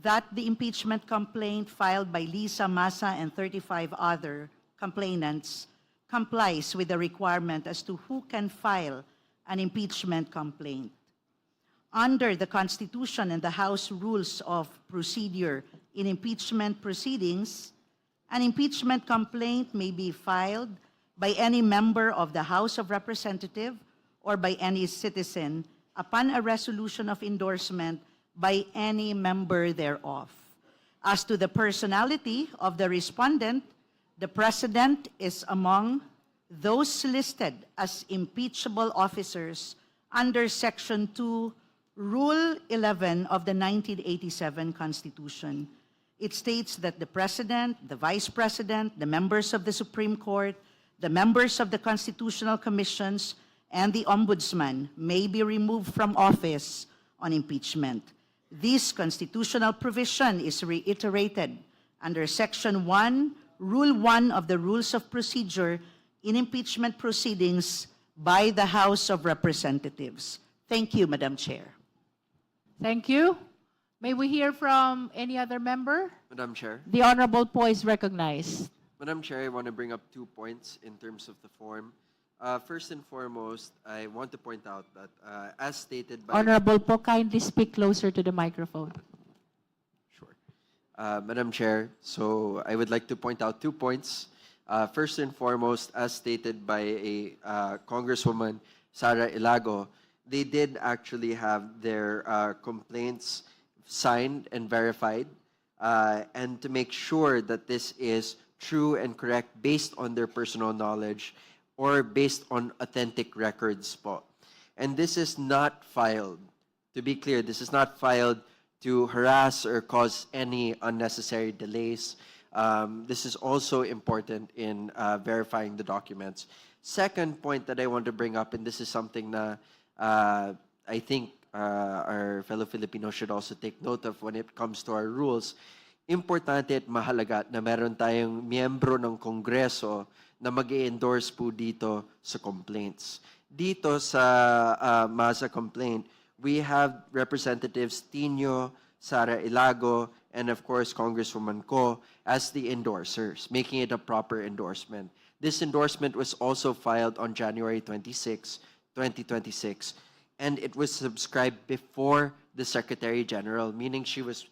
that the impeachment complaint filed by Lisa Masa and 35 other complainants complies with the requirement as to who can file an impeachment complaint. Under the Constitution and the House Rules of Procedure in impeachment proceedings, an impeachment complaint may be filed by any member of the House of Representatives or by any citizen upon a resolution of endorsement by any member thereof. As to the personality of the respondent, the President is among those listed as impeachable officers under Section 2, Rule 11 of the 1987 Constitution. It states that the President, the Vice President, the members of the Supreme Court, the members of the Constitutional Commissions, and the Ombudsman may be removed from office on impeachment. This constitutional provision is reiterated under Section 1, Rule 1 of the Rules of Procedure in impeachment proceedings by the House of Representatives. Thank you, Madam Chair. Thank you. May we hear from any other member? Madam Chair. The Honorable Po is recognized. Madam Chair, I want to bring up 2 points in terms of the form. First and foremost, I want to point out that as stated by... Honorable Po, kindly speak closer to the microphone. Sure. Madam Chair, so I would like to point out 2 points. First and foremost, as stated by a Congresswoman, Sara Ilago, they did actually have their complaints signed and verified, and to make sure that this is true and correct based on their personal knowledge or based on authentic records po. And this is not filed, to be clear, this is not filed to harass or cause any unnecessary delays. This is also important in verifying the documents. Second point that I want to bring up, and this is something that I think our fellow Filipinos should also take note of when it comes to our rules, importante at mahalaga na meron tayong miyembro ng Kongreso na mag-endorse po dito sa complaints. Dito sa Masa complaint, we have Representatives Tino, Sara Ilago, and of course Congresswoman Ko as the endorsers, making it a proper endorsement. This endorsement was also filed on January 26, 2026, and it was subscribed before the Secretary General, meaning she was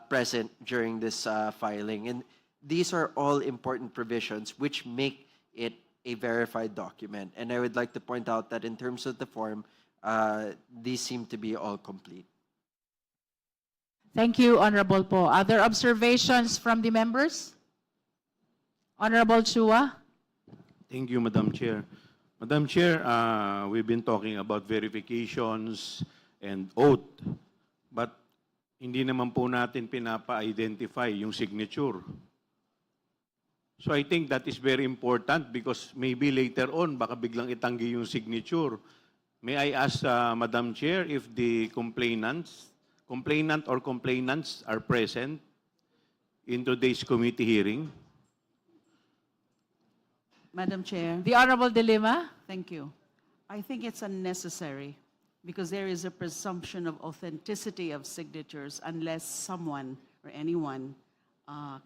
present during this filing. And these are all important provisions which make it a verified document. And I would like to point out that in terms of the form, these seem to be all complete. Thank you, Honorable Po. Other observations from the members? Honorable Chua? Thank you, Madam Chair. Madam Chair, we've been talking about verifications and oath, but hindi naman po natin pinapa-identify yung signature. So I think that is very important because maybe later on, baka biglang itanggi yung signature. May I ask, Madam Chair, if the complainant or complainants are present in today's committee hearing? Madam Chair. The Honorable De Lima? Thank you. I think it's unnecessary because there is a presumption of authenticity of signatures unless someone or anyone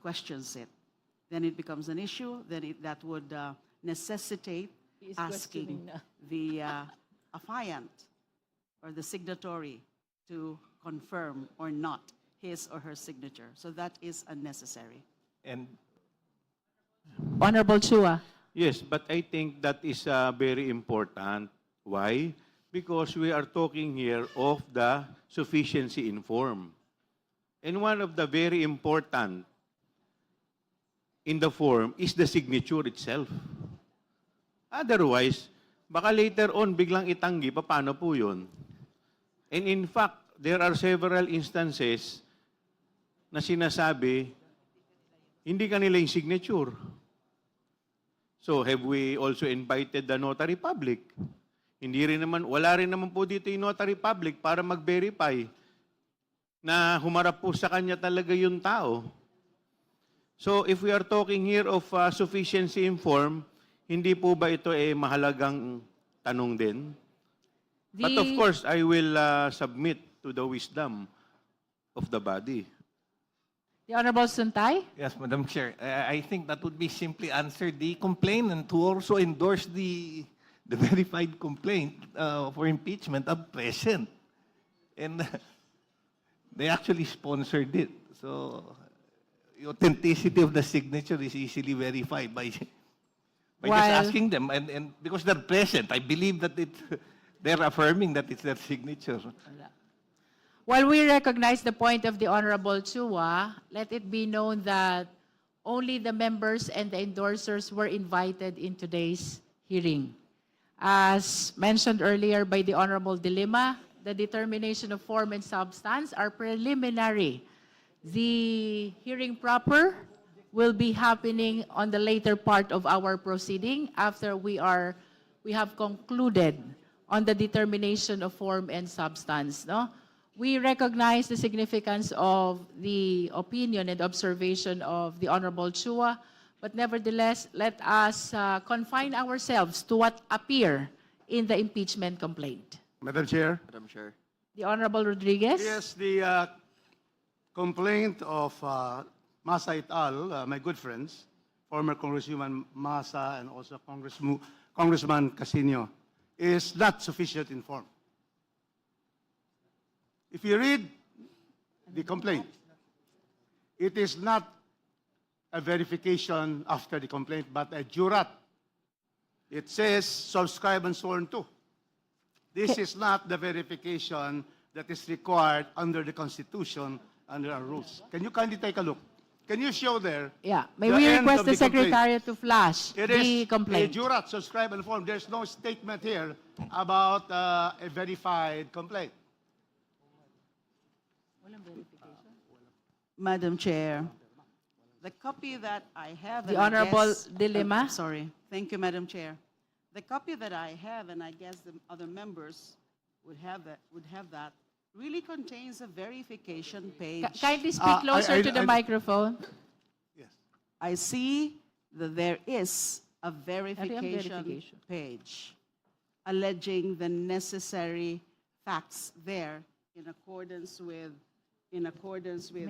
questions it. Then it becomes an issue, then that would necessitate asking the affiant or the signatory to confirm or not his or her signature. So that is unnecessary. And Honorable Chua? Yes, but I think that is very important. Why? Because we are talking here of the sufficiency in form. And one of the very important in the form is the signature itself. Otherwise, baka later on biglang itanggi, paano po yun? And in fact, there are several instances na sinasabi, hindi kanila yung signature. So have we also invited the notary public? Wala rin naman po dito yung notary public para mag-verify na humarap po sa kanya talaga yung tao. So if we are talking here of sufficiency in form, hindi po ba ito mahalagang tanong din? But of course, I will submit to the wisdom of the body. The Honorable Suntay? yes, Madam Chair, I think that would be simply answer the complainant who also endorsed the verified complaint for impeachment are present. And they actually sponsored it. So the authenticity of the signature is easily verified by just asking them. And because they're present, I believe that they're affirming that it's their signature. While we recognize the point of the Honorable Chua, let it be known that only the members and the endorsers were invited in today's hearing. As mentioned earlier by the Honorable De Lima, the determination of form and substance are preliminary. The hearing proper will be happening on the later part of our proceeding after we have concluded on the determination of form and substance. No? We recognize the significance of the opinion and observation of the Honorable Chua, but nevertheless, let us confine ourselves to what appear in the impeachment complaint. Madam Chair. Madam Chair. The Honorable Rodriguez? Yes, the complaint of Masa et al., my good friends, former Congresswoman Masa and also Congressman Casino, is not sufficient in form. If you read the complaint, it is not a verification after the complaint, but a jurat. It says subscribe and sworn to. This is not the verification that is required under the Constitution, under our rules. Can you kindly take a look? Can you show there? Yeah. May the we end request of the complaint? Secretariat to flash It the is complaint? a jurat, subscribe and form. There's no statement here about a verified complaint. Madam Chair, the copy that I have... The and I Honorable guess- De Lima. Sorry. Thank you, Madam Chair. The copy that I have, and I guess the other members would have that, really contains a verification page. Kindly speak closer to the microphone. Yes. I see that there is a verification verification. page alleging the necessary facts there in accordance with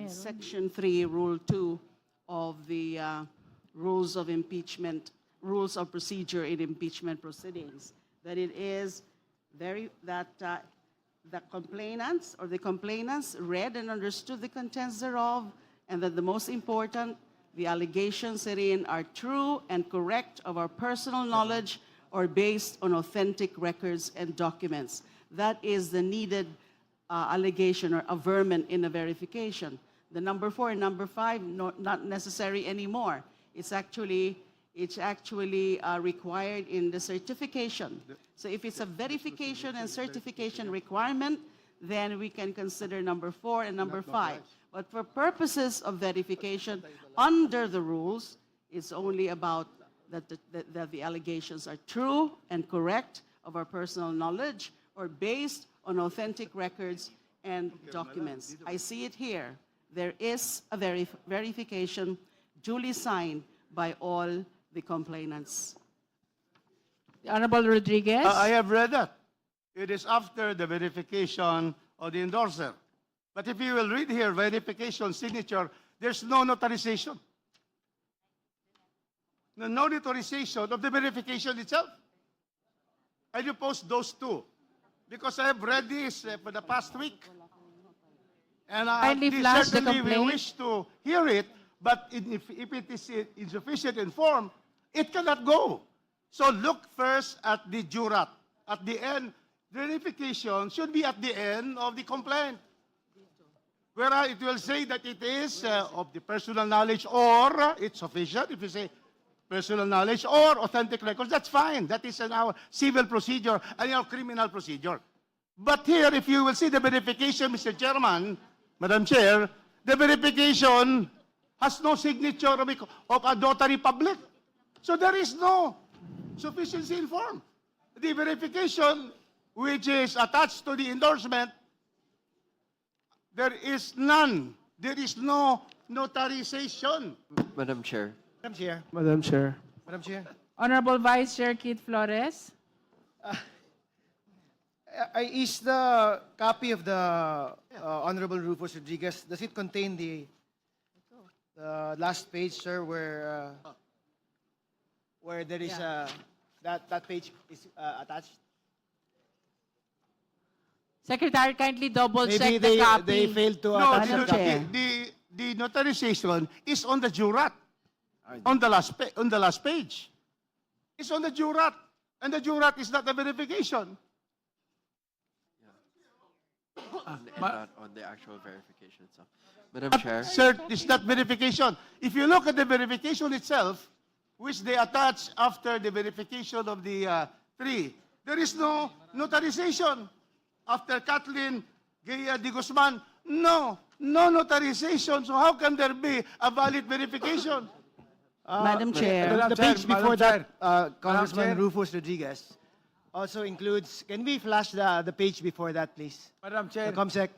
Section 3, Rule 2 of the Rules of Impeachment, Rules of Procedure in Impeachment Proceedings, that it is the complainants or the complainants read and understood the contents thereof, and that the most important, the allegations therein are true and correct of our personal knowledge or based on authentic records and documents. that is the needed allegation or averment in a verification. The number 4 and number 5, not necessary anymore. It's actually required in the certification. So if it's a verification and certification requirement, then we can consider number 4 and number 5. But for purposes of verification, under the rules, it's only about that the allegations are true and correct of our personal knowledge or based on authentic records and documents. I see it here. There is a verification duly signed by all the complainants. The Honorable Rodriguez? I have read that. It is after the verification of the endorser. But if you will read here, verification, signature, there's no notarization. No notarization of the verification itself. And you post those two. Because I have read this for the past week. And Kindly flash the certainly we complaint. wish to hear it, but if it is insufficient in form, it cannot go. So look first at the jurat. At the end, verification should be at the end of the complaint. Where it will say that it is of the personal knowledge or it's sufficient. If you say personal knowledge or authentic records, that's fine. That is in our civil procedure and our criminal procedure. But here, if you will see the verification, Mr. Chairman, Madam Chair, the verification has no signature of a notary public. So there is no sufficiency in form. The verification, which is attached to the endorsement, there is none. There is no notarization. Madam Chair. Madam Chair. Madam Chair. Madam Chair. Honorable Vice Chair Keith Flores? Is the copy of the Honorable Rufus Rodriguez, does it contain the last page, sir, where there is that page is attached? Secretary, kindly double Maybe check the copy. they failed to No, attach the copy. the notarization is on the jurat, on the last page. It's on the jurat, and the jurat is not a verification. And not on the actual verification itself. Madam Chair. Sir, it's not verification. If you look at the verification itself, which they attach after the verification of the 3, there is no notarization. After Kathleen Gaya de Guzman, no notarization. So how can there be a valid verification? Madam Chair. The page before that, Congressman Chair. Rufus Rodriguez, also includes, can we flash the page before that, please? Madam Chair, Comsec.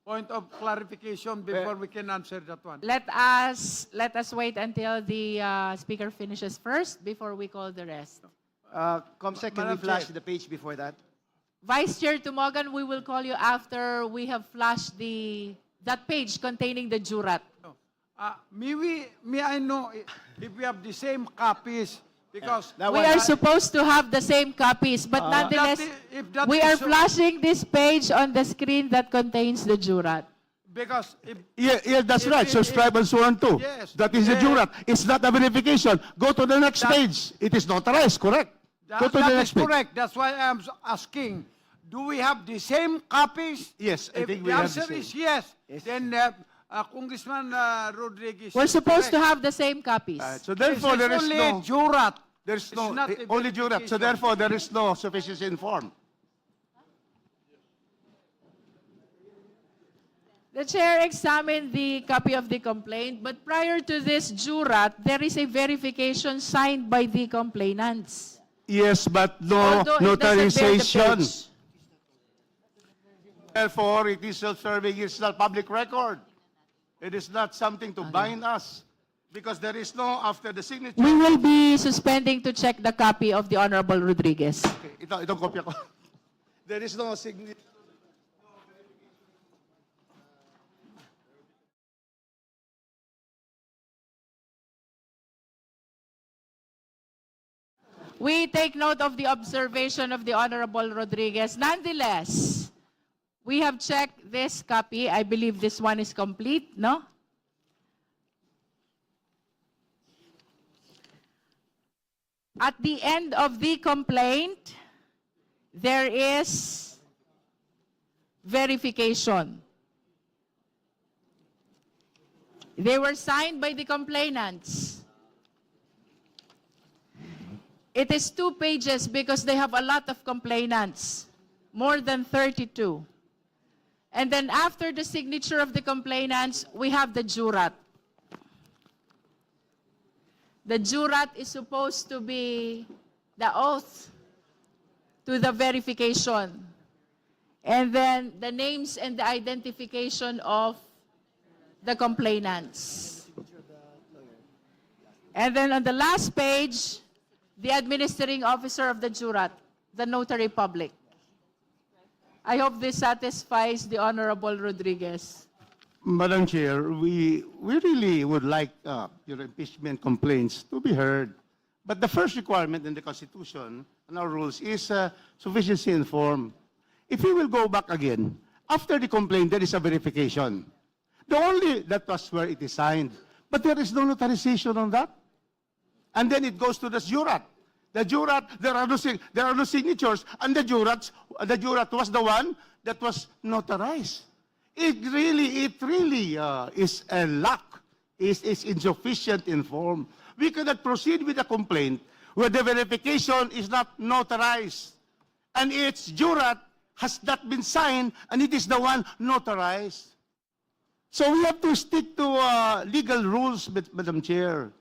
point of clarification before we can answer that one. Let us wait until the speaker finishes first before we call the rest. Comsec, can we Madam flash Chair. the page before that? Vice Chair Tumogan, we will call you after we have flashed that page containing the jurat. May I know if we have the same copies? Because We are supposed to have the same copies, but nonetheless, if that we is are so- flashing this page on the screen that contains the jurat. because if Yeah, that's right. Subscribe and so on too. Yes. That is the jurat. It's not a verification. Go to the next page. It is notarized, correct? Go to the that is next page. correct. That's why I am asking. Do we have the same copies? Yes, I If think the we have answer the is same. yes, then Congressman Rodriguez. We're is supposed to correct. have the same copies. So therefore, It's there is only no... jurat. There's It's no, not a only jurat. So verification. therefore, there is no sufficiency in form. The chair examined the copy of the complaint, but prior to this jurat, there is a verification signed by the complainants. Yes, but no Although it doesn't bear the notarization. page. Therefore, it is self-serving. It's not public record. It is not something to bind us. Because there is no, after the signature... We will be suspending to check the copy of the Honorable Rodriguez. Okay, itong kopya ko. There is no signature. We take note of the observation of the Honorable Rodriguez. Nonetheless, we have checked this copy. I believe this one is complete, no? At the end of the complaint, there is verification. They were signed by the complainants. It is 2 pages because they have a lot of complainants, more than 32. And then after the signature of the complainants, we have the jurat. The jurat is supposed to be the oath to the verification. And then the names and the identification of the complainants. And then on the last page, the administering officer of the jurat, the notary public. I hope this satisfies the Honorable Rodriguez. Madam Chair, we really would like your impeachment complaints to be heard. But the first requirement in the Constitution and our rules is sufficiency in form. If we will go back again, after the complaint, there is a verification. That was where it is signed. But there is no notarization on that. And then it goes to the jurat. The jurat, there are no signatures, and the jurat was the one that was notarized. It really is a lack, is insufficient in form. We cannot proceed with a complaint where the verification is not notarized, and its jurat has not been signed, and it is the one notarized. So we have to stick to legal rules, Madam Chair.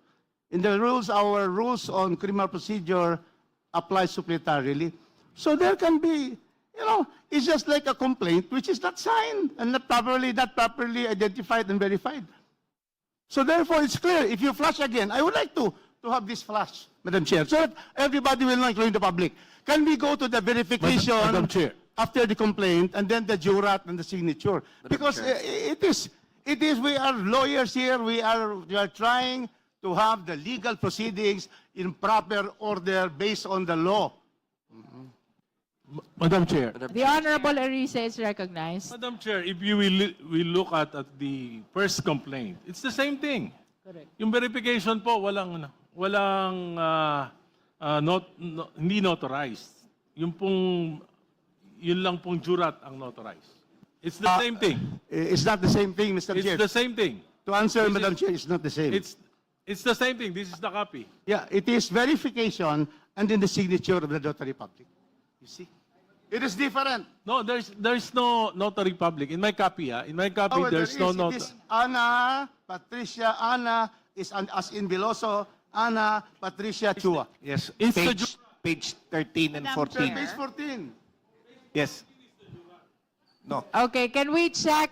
In the rules, our rules on criminal procedure apply supplementarily. So there can be, it's just like a complaint which is not signed and not properly identified and verified. So therefore, it's clear. If you flash again, I would like to have this flash, Madam Chair, so that everybody will know, including the public. Can we go to the verification Madam Chair. after the complaint and then the jurat and the signature? Because it is, we are lawyers here. We are trying to have the legal proceedings in proper order based on the law. Madam Chair. The Honorable Arisa is recognized. Madam Chair, if you will look at the first complaint, it's the same thing. Correct. Yung verification po, hindi notarized. Yun lang pong jurat ang notarized. It's the same thing. It's not the same thing, Mr. Chair. It's the same thing. To answer, Madam Chair, it's not the same. It's the same thing. This is the copy. Yeah, it is verification and then the signature of the notary public. You see? It is different. No, there's no notary public. In my copy, there's no notary. It is Ana, Patricia, Ana, is as in Veloso, Ana, Patricia, Chua. Yes, It's page 13 and 14. Page 14. Yes. No. Okay, can we check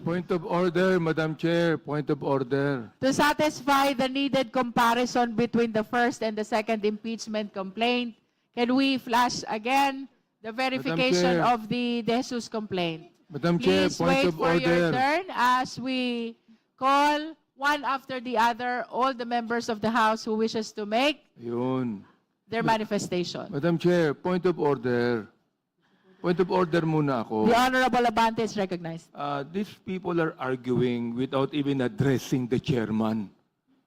Point of order, Madam Chair. Point of order. to satisfy the needed comparison between the first and the second impeachment complaint, can we flash again the verification Chair. of the De Jesus complaint? Madam Chair, Please point wait of for your order. turn as we call one after the other all the members of the House who wishes to make Yun. their manifestation. Madam Chair, point of order. Point of order muna ako. The Honorable Abante is recognized. These people are arguing without even addressing the chairman.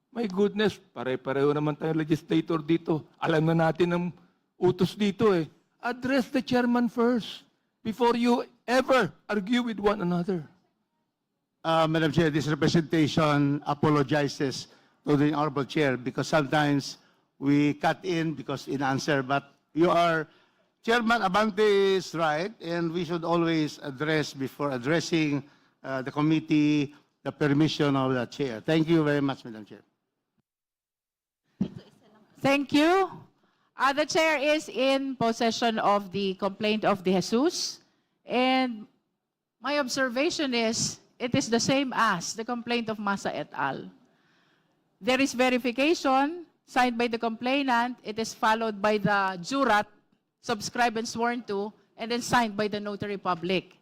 My goodness, pare-pareho naman tayo legislator dito. Alam na natin ang utos dito eh. Address the chairman first before you ever argue with one another. Madam Chair, this representation apologizes to the Honorable Chair because sometimes we cut in because in answer, but Chairman Abante is right, and we should always address, before addressing the committee, the permission of the Chair. Thank you very much, Madam Chair. Thank you. The Chair is in possession of the complaint of De Jesus, and my observation is it is the same as the complaint of Masa et al. There is verification signed by the complainant. It is followed by the jurat, subscribed and sworn to, and then signed by the notary public.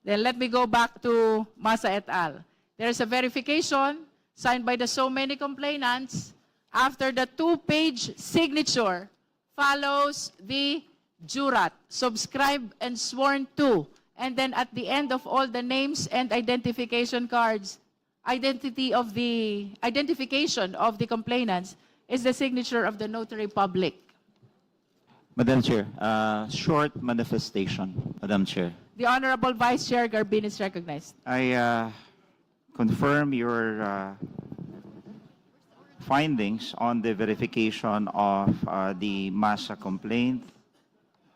Then let me go back to Masa et al. There is a verification signed by the so many complainants. After the 2-page signature follows the jurat, subscribed and sworn to, and then at the end of all the names and identification cards, identification of the complainants is the signature of the notary public. Madam Chair, short manifestation, Madam Chair. The Honorable Vice Chair Garbin is recognized. I confirm your findings on the verification of the MASA complaint.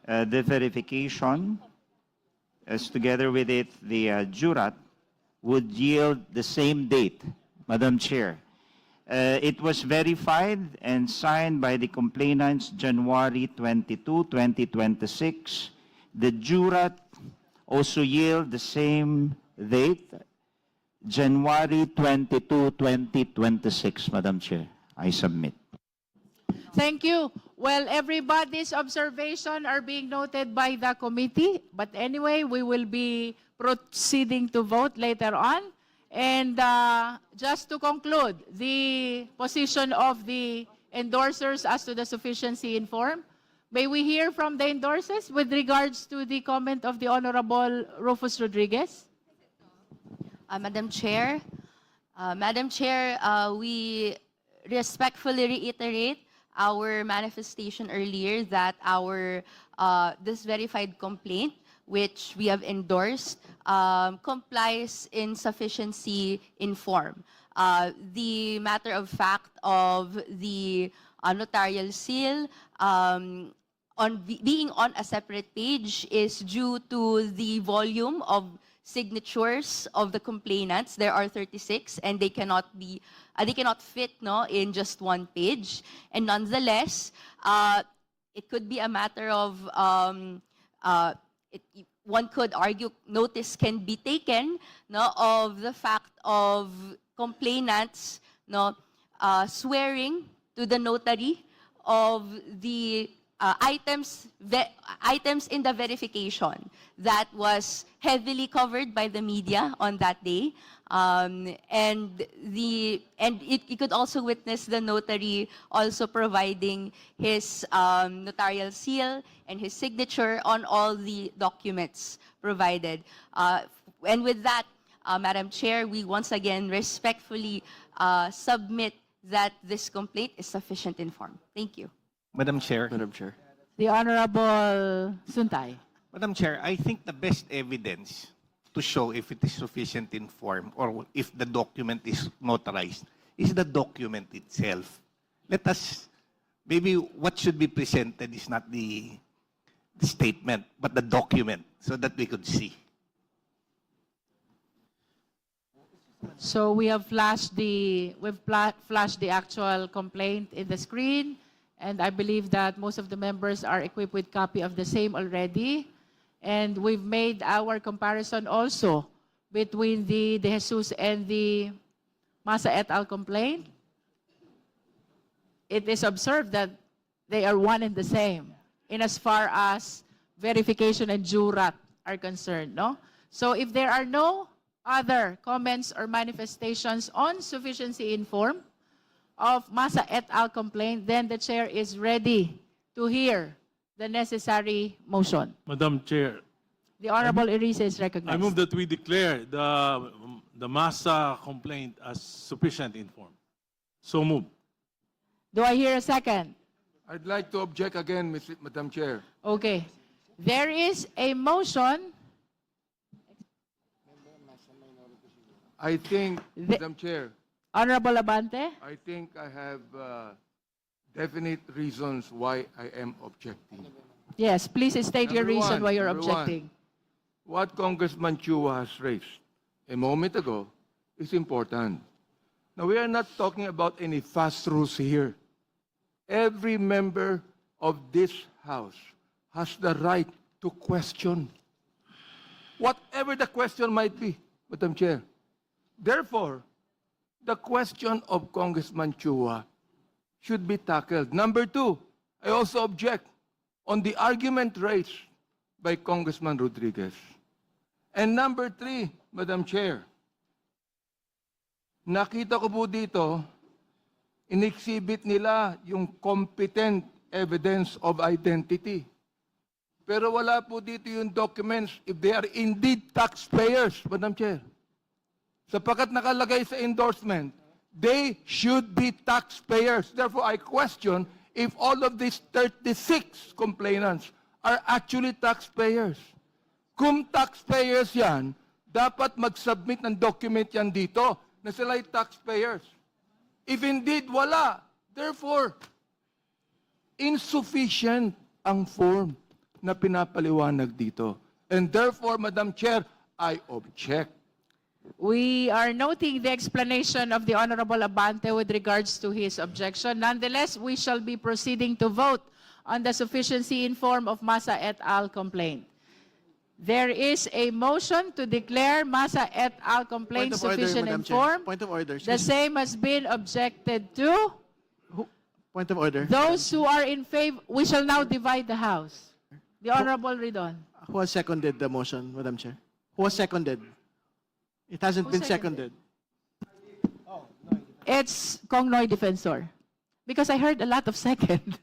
The verification, as together with it, the jurat, would yield the same date, Madam Chair. It was verified and signed by the complainants January 22, 2026. The jurat also yield the same date, January 22, 2026, Madam Chair. I submit. Thank you. Well, everybody's observation are being noted by the committee. But anyway, we will be proceeding to vote later on. And just to conclude, the position of the endorsers as to the sufficiency in form. May we hear from the endorsers with regards to the comment of the Honorable Rufus Rodriguez? Madam Chair, we respectfully reiterate our manifestation earlier that our this verified complaint, which we have endorsed, complies in sufficiency in form. The matter of fact of the notarial seal being on a separate page is due to the volume of signatures of the complainants. There are 36, and they cannot fit in just one page. And nonetheless, it could be a matter of one could argue notice can be taken of the fact of complainants swearing to the notary of the items in the verification that was heavily covered by the media on that day. And you could also witness the notary also providing his notarial seal and his signature on all the documents provided. And with that, Madam Chair, we once again respectfully submit that this complaint is sufficient in form. Thank you. Madam Chair. Madam Chair. The Honorable Suntay. Madam Chair, I think the best evidence to show if it is sufficient in form or if the document is notarized is the document itself. Let us, maybe what should be presented is not the statement, but the document so that we could see. So we have flashed the actual complaint in the screen, and I believe that most of the members are equipped with copy of the same already. And we've made our comparison also between the De Jesus and the Masa et al. Complaint. It is observed that they are one and the same in as far as verification and jurat are concerned, no? So if there are no other comments or manifestations on sufficiency in form of Masa et al. Complaint, then the chair is ready to hear the necessary motion. Madam Chair, The Honorable Erice is recognized. I move that we declare the MASA complaint as sufficient in form. So move. Do I hear a second? I'd like to object again, Madam Chair. Okay. There is a motion. I think, Madam Chair, Honorable Abante? I think I have definite reasons why I am objecting. Yes, please state your Number reason one, why you're number one. objecting. What Congressman Chua has raised a moment ago is important. Now, we are not talking about any fast rules here. Every member of this House has the right to question, whatever the question might be, Madam Chair. Therefore, the question of Congressman Chua should be tackled. Number two, I also object on the argument raised by Congressman Rodriguez. And number three, Madam Chair, nakita ko po dito, in-exhibit nila yung competent evidence of identity. Pero wala po dito yung documents if they are indeed taxpayers, Madam Chair. Sapagkat nakalagay sa endorsement, they should be taxpayers. Therefore, I question if all of these 36 complainants are actually taxpayers? Kung taxpayers yan, dapat mag-submit ng document yan dito na sila ay taxpayers. If indeed wala, therefore, insufficient ang form na pinapaliwanag dito. And therefore, Madam Chair, I object. We are noting the explanation of the Honorable Abante with regards to his objection. Nonetheless, we shall be proceeding to vote on the sufficiency in form of Masa et al. Complaint. There is a motion to declare Masa et al. Complaint Point of order, sufficient in Madam Chair. form. Point of order. The same has been objected to. Point of order. Those who are in favor, we shall now divide the House. The Honorable Ridon. Who has seconded the motion, Madam Chair? Who has seconded? It hasn't Who been seconded? seconded. It's Kong Noy Defensor. Because I heard a lot of second.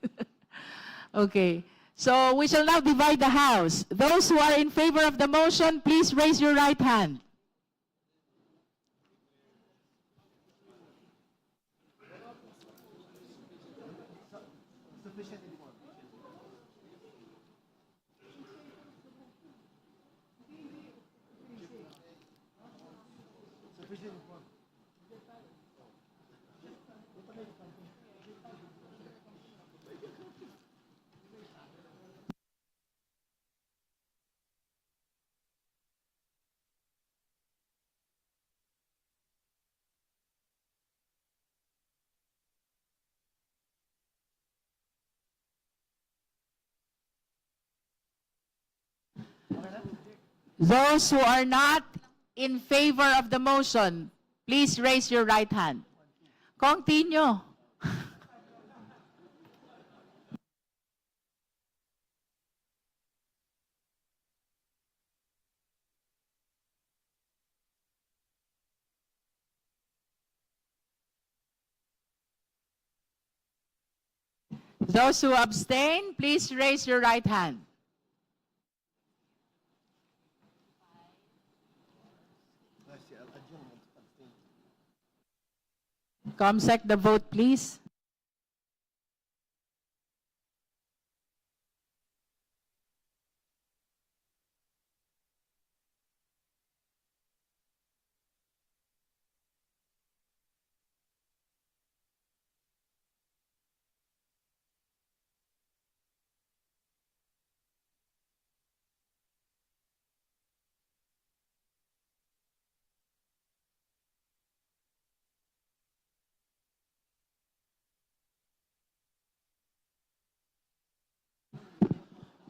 Okay. So we shall now divide the House. Those who are in favor of the motion, please raise your right hand. Those who are not in favor of the motion, please raise your right hand. Kong Tinyo. Those who abstain, please raise your right hand. Comsec, the vote, please.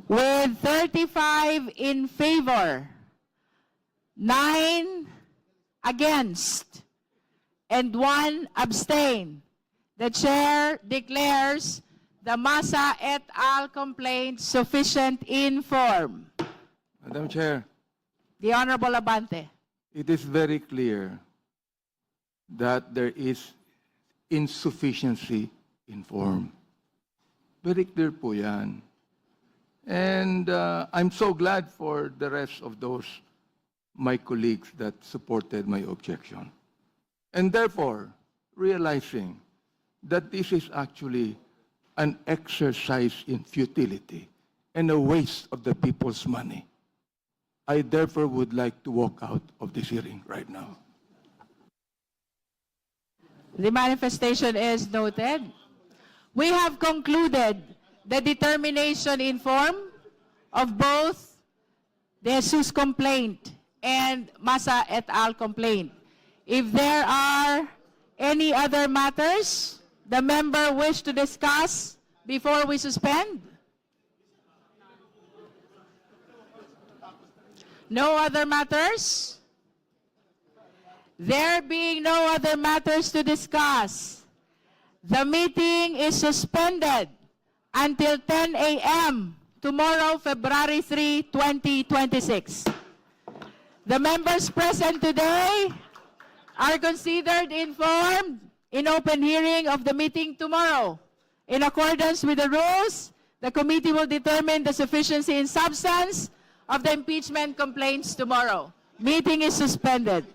With 35 in favor, 9 against, and 1 abstain, the chair declares the Masa et al. Complaint sufficient in form. Madam Chair, The Honorable Abante. it is very clear that there is insufficiency in form. Very clear po yan. And I'm so glad for the rest of those, my colleagues, that supported my objection. And therefore, realizing that this is actually an exercise in futility and a waste of the people's money, I therefore would like to walk out of this hearing right now. The manifestation is noted. We have concluded the determination in form of both the Jesus complaint and Masa et al. Complaint. If there are any other matters the member wish to discuss before we suspend? No other matters? There being no other matters to discuss, the meeting is suspended until 10 a.m. tomorrow, February 3, 2026. The members present today are considered informed in open hearing of the meeting tomorrow. In accordance with the rules, the committee will determine the sufficiency in substance of the impeachment complaints tomorrow. Meeting is suspended.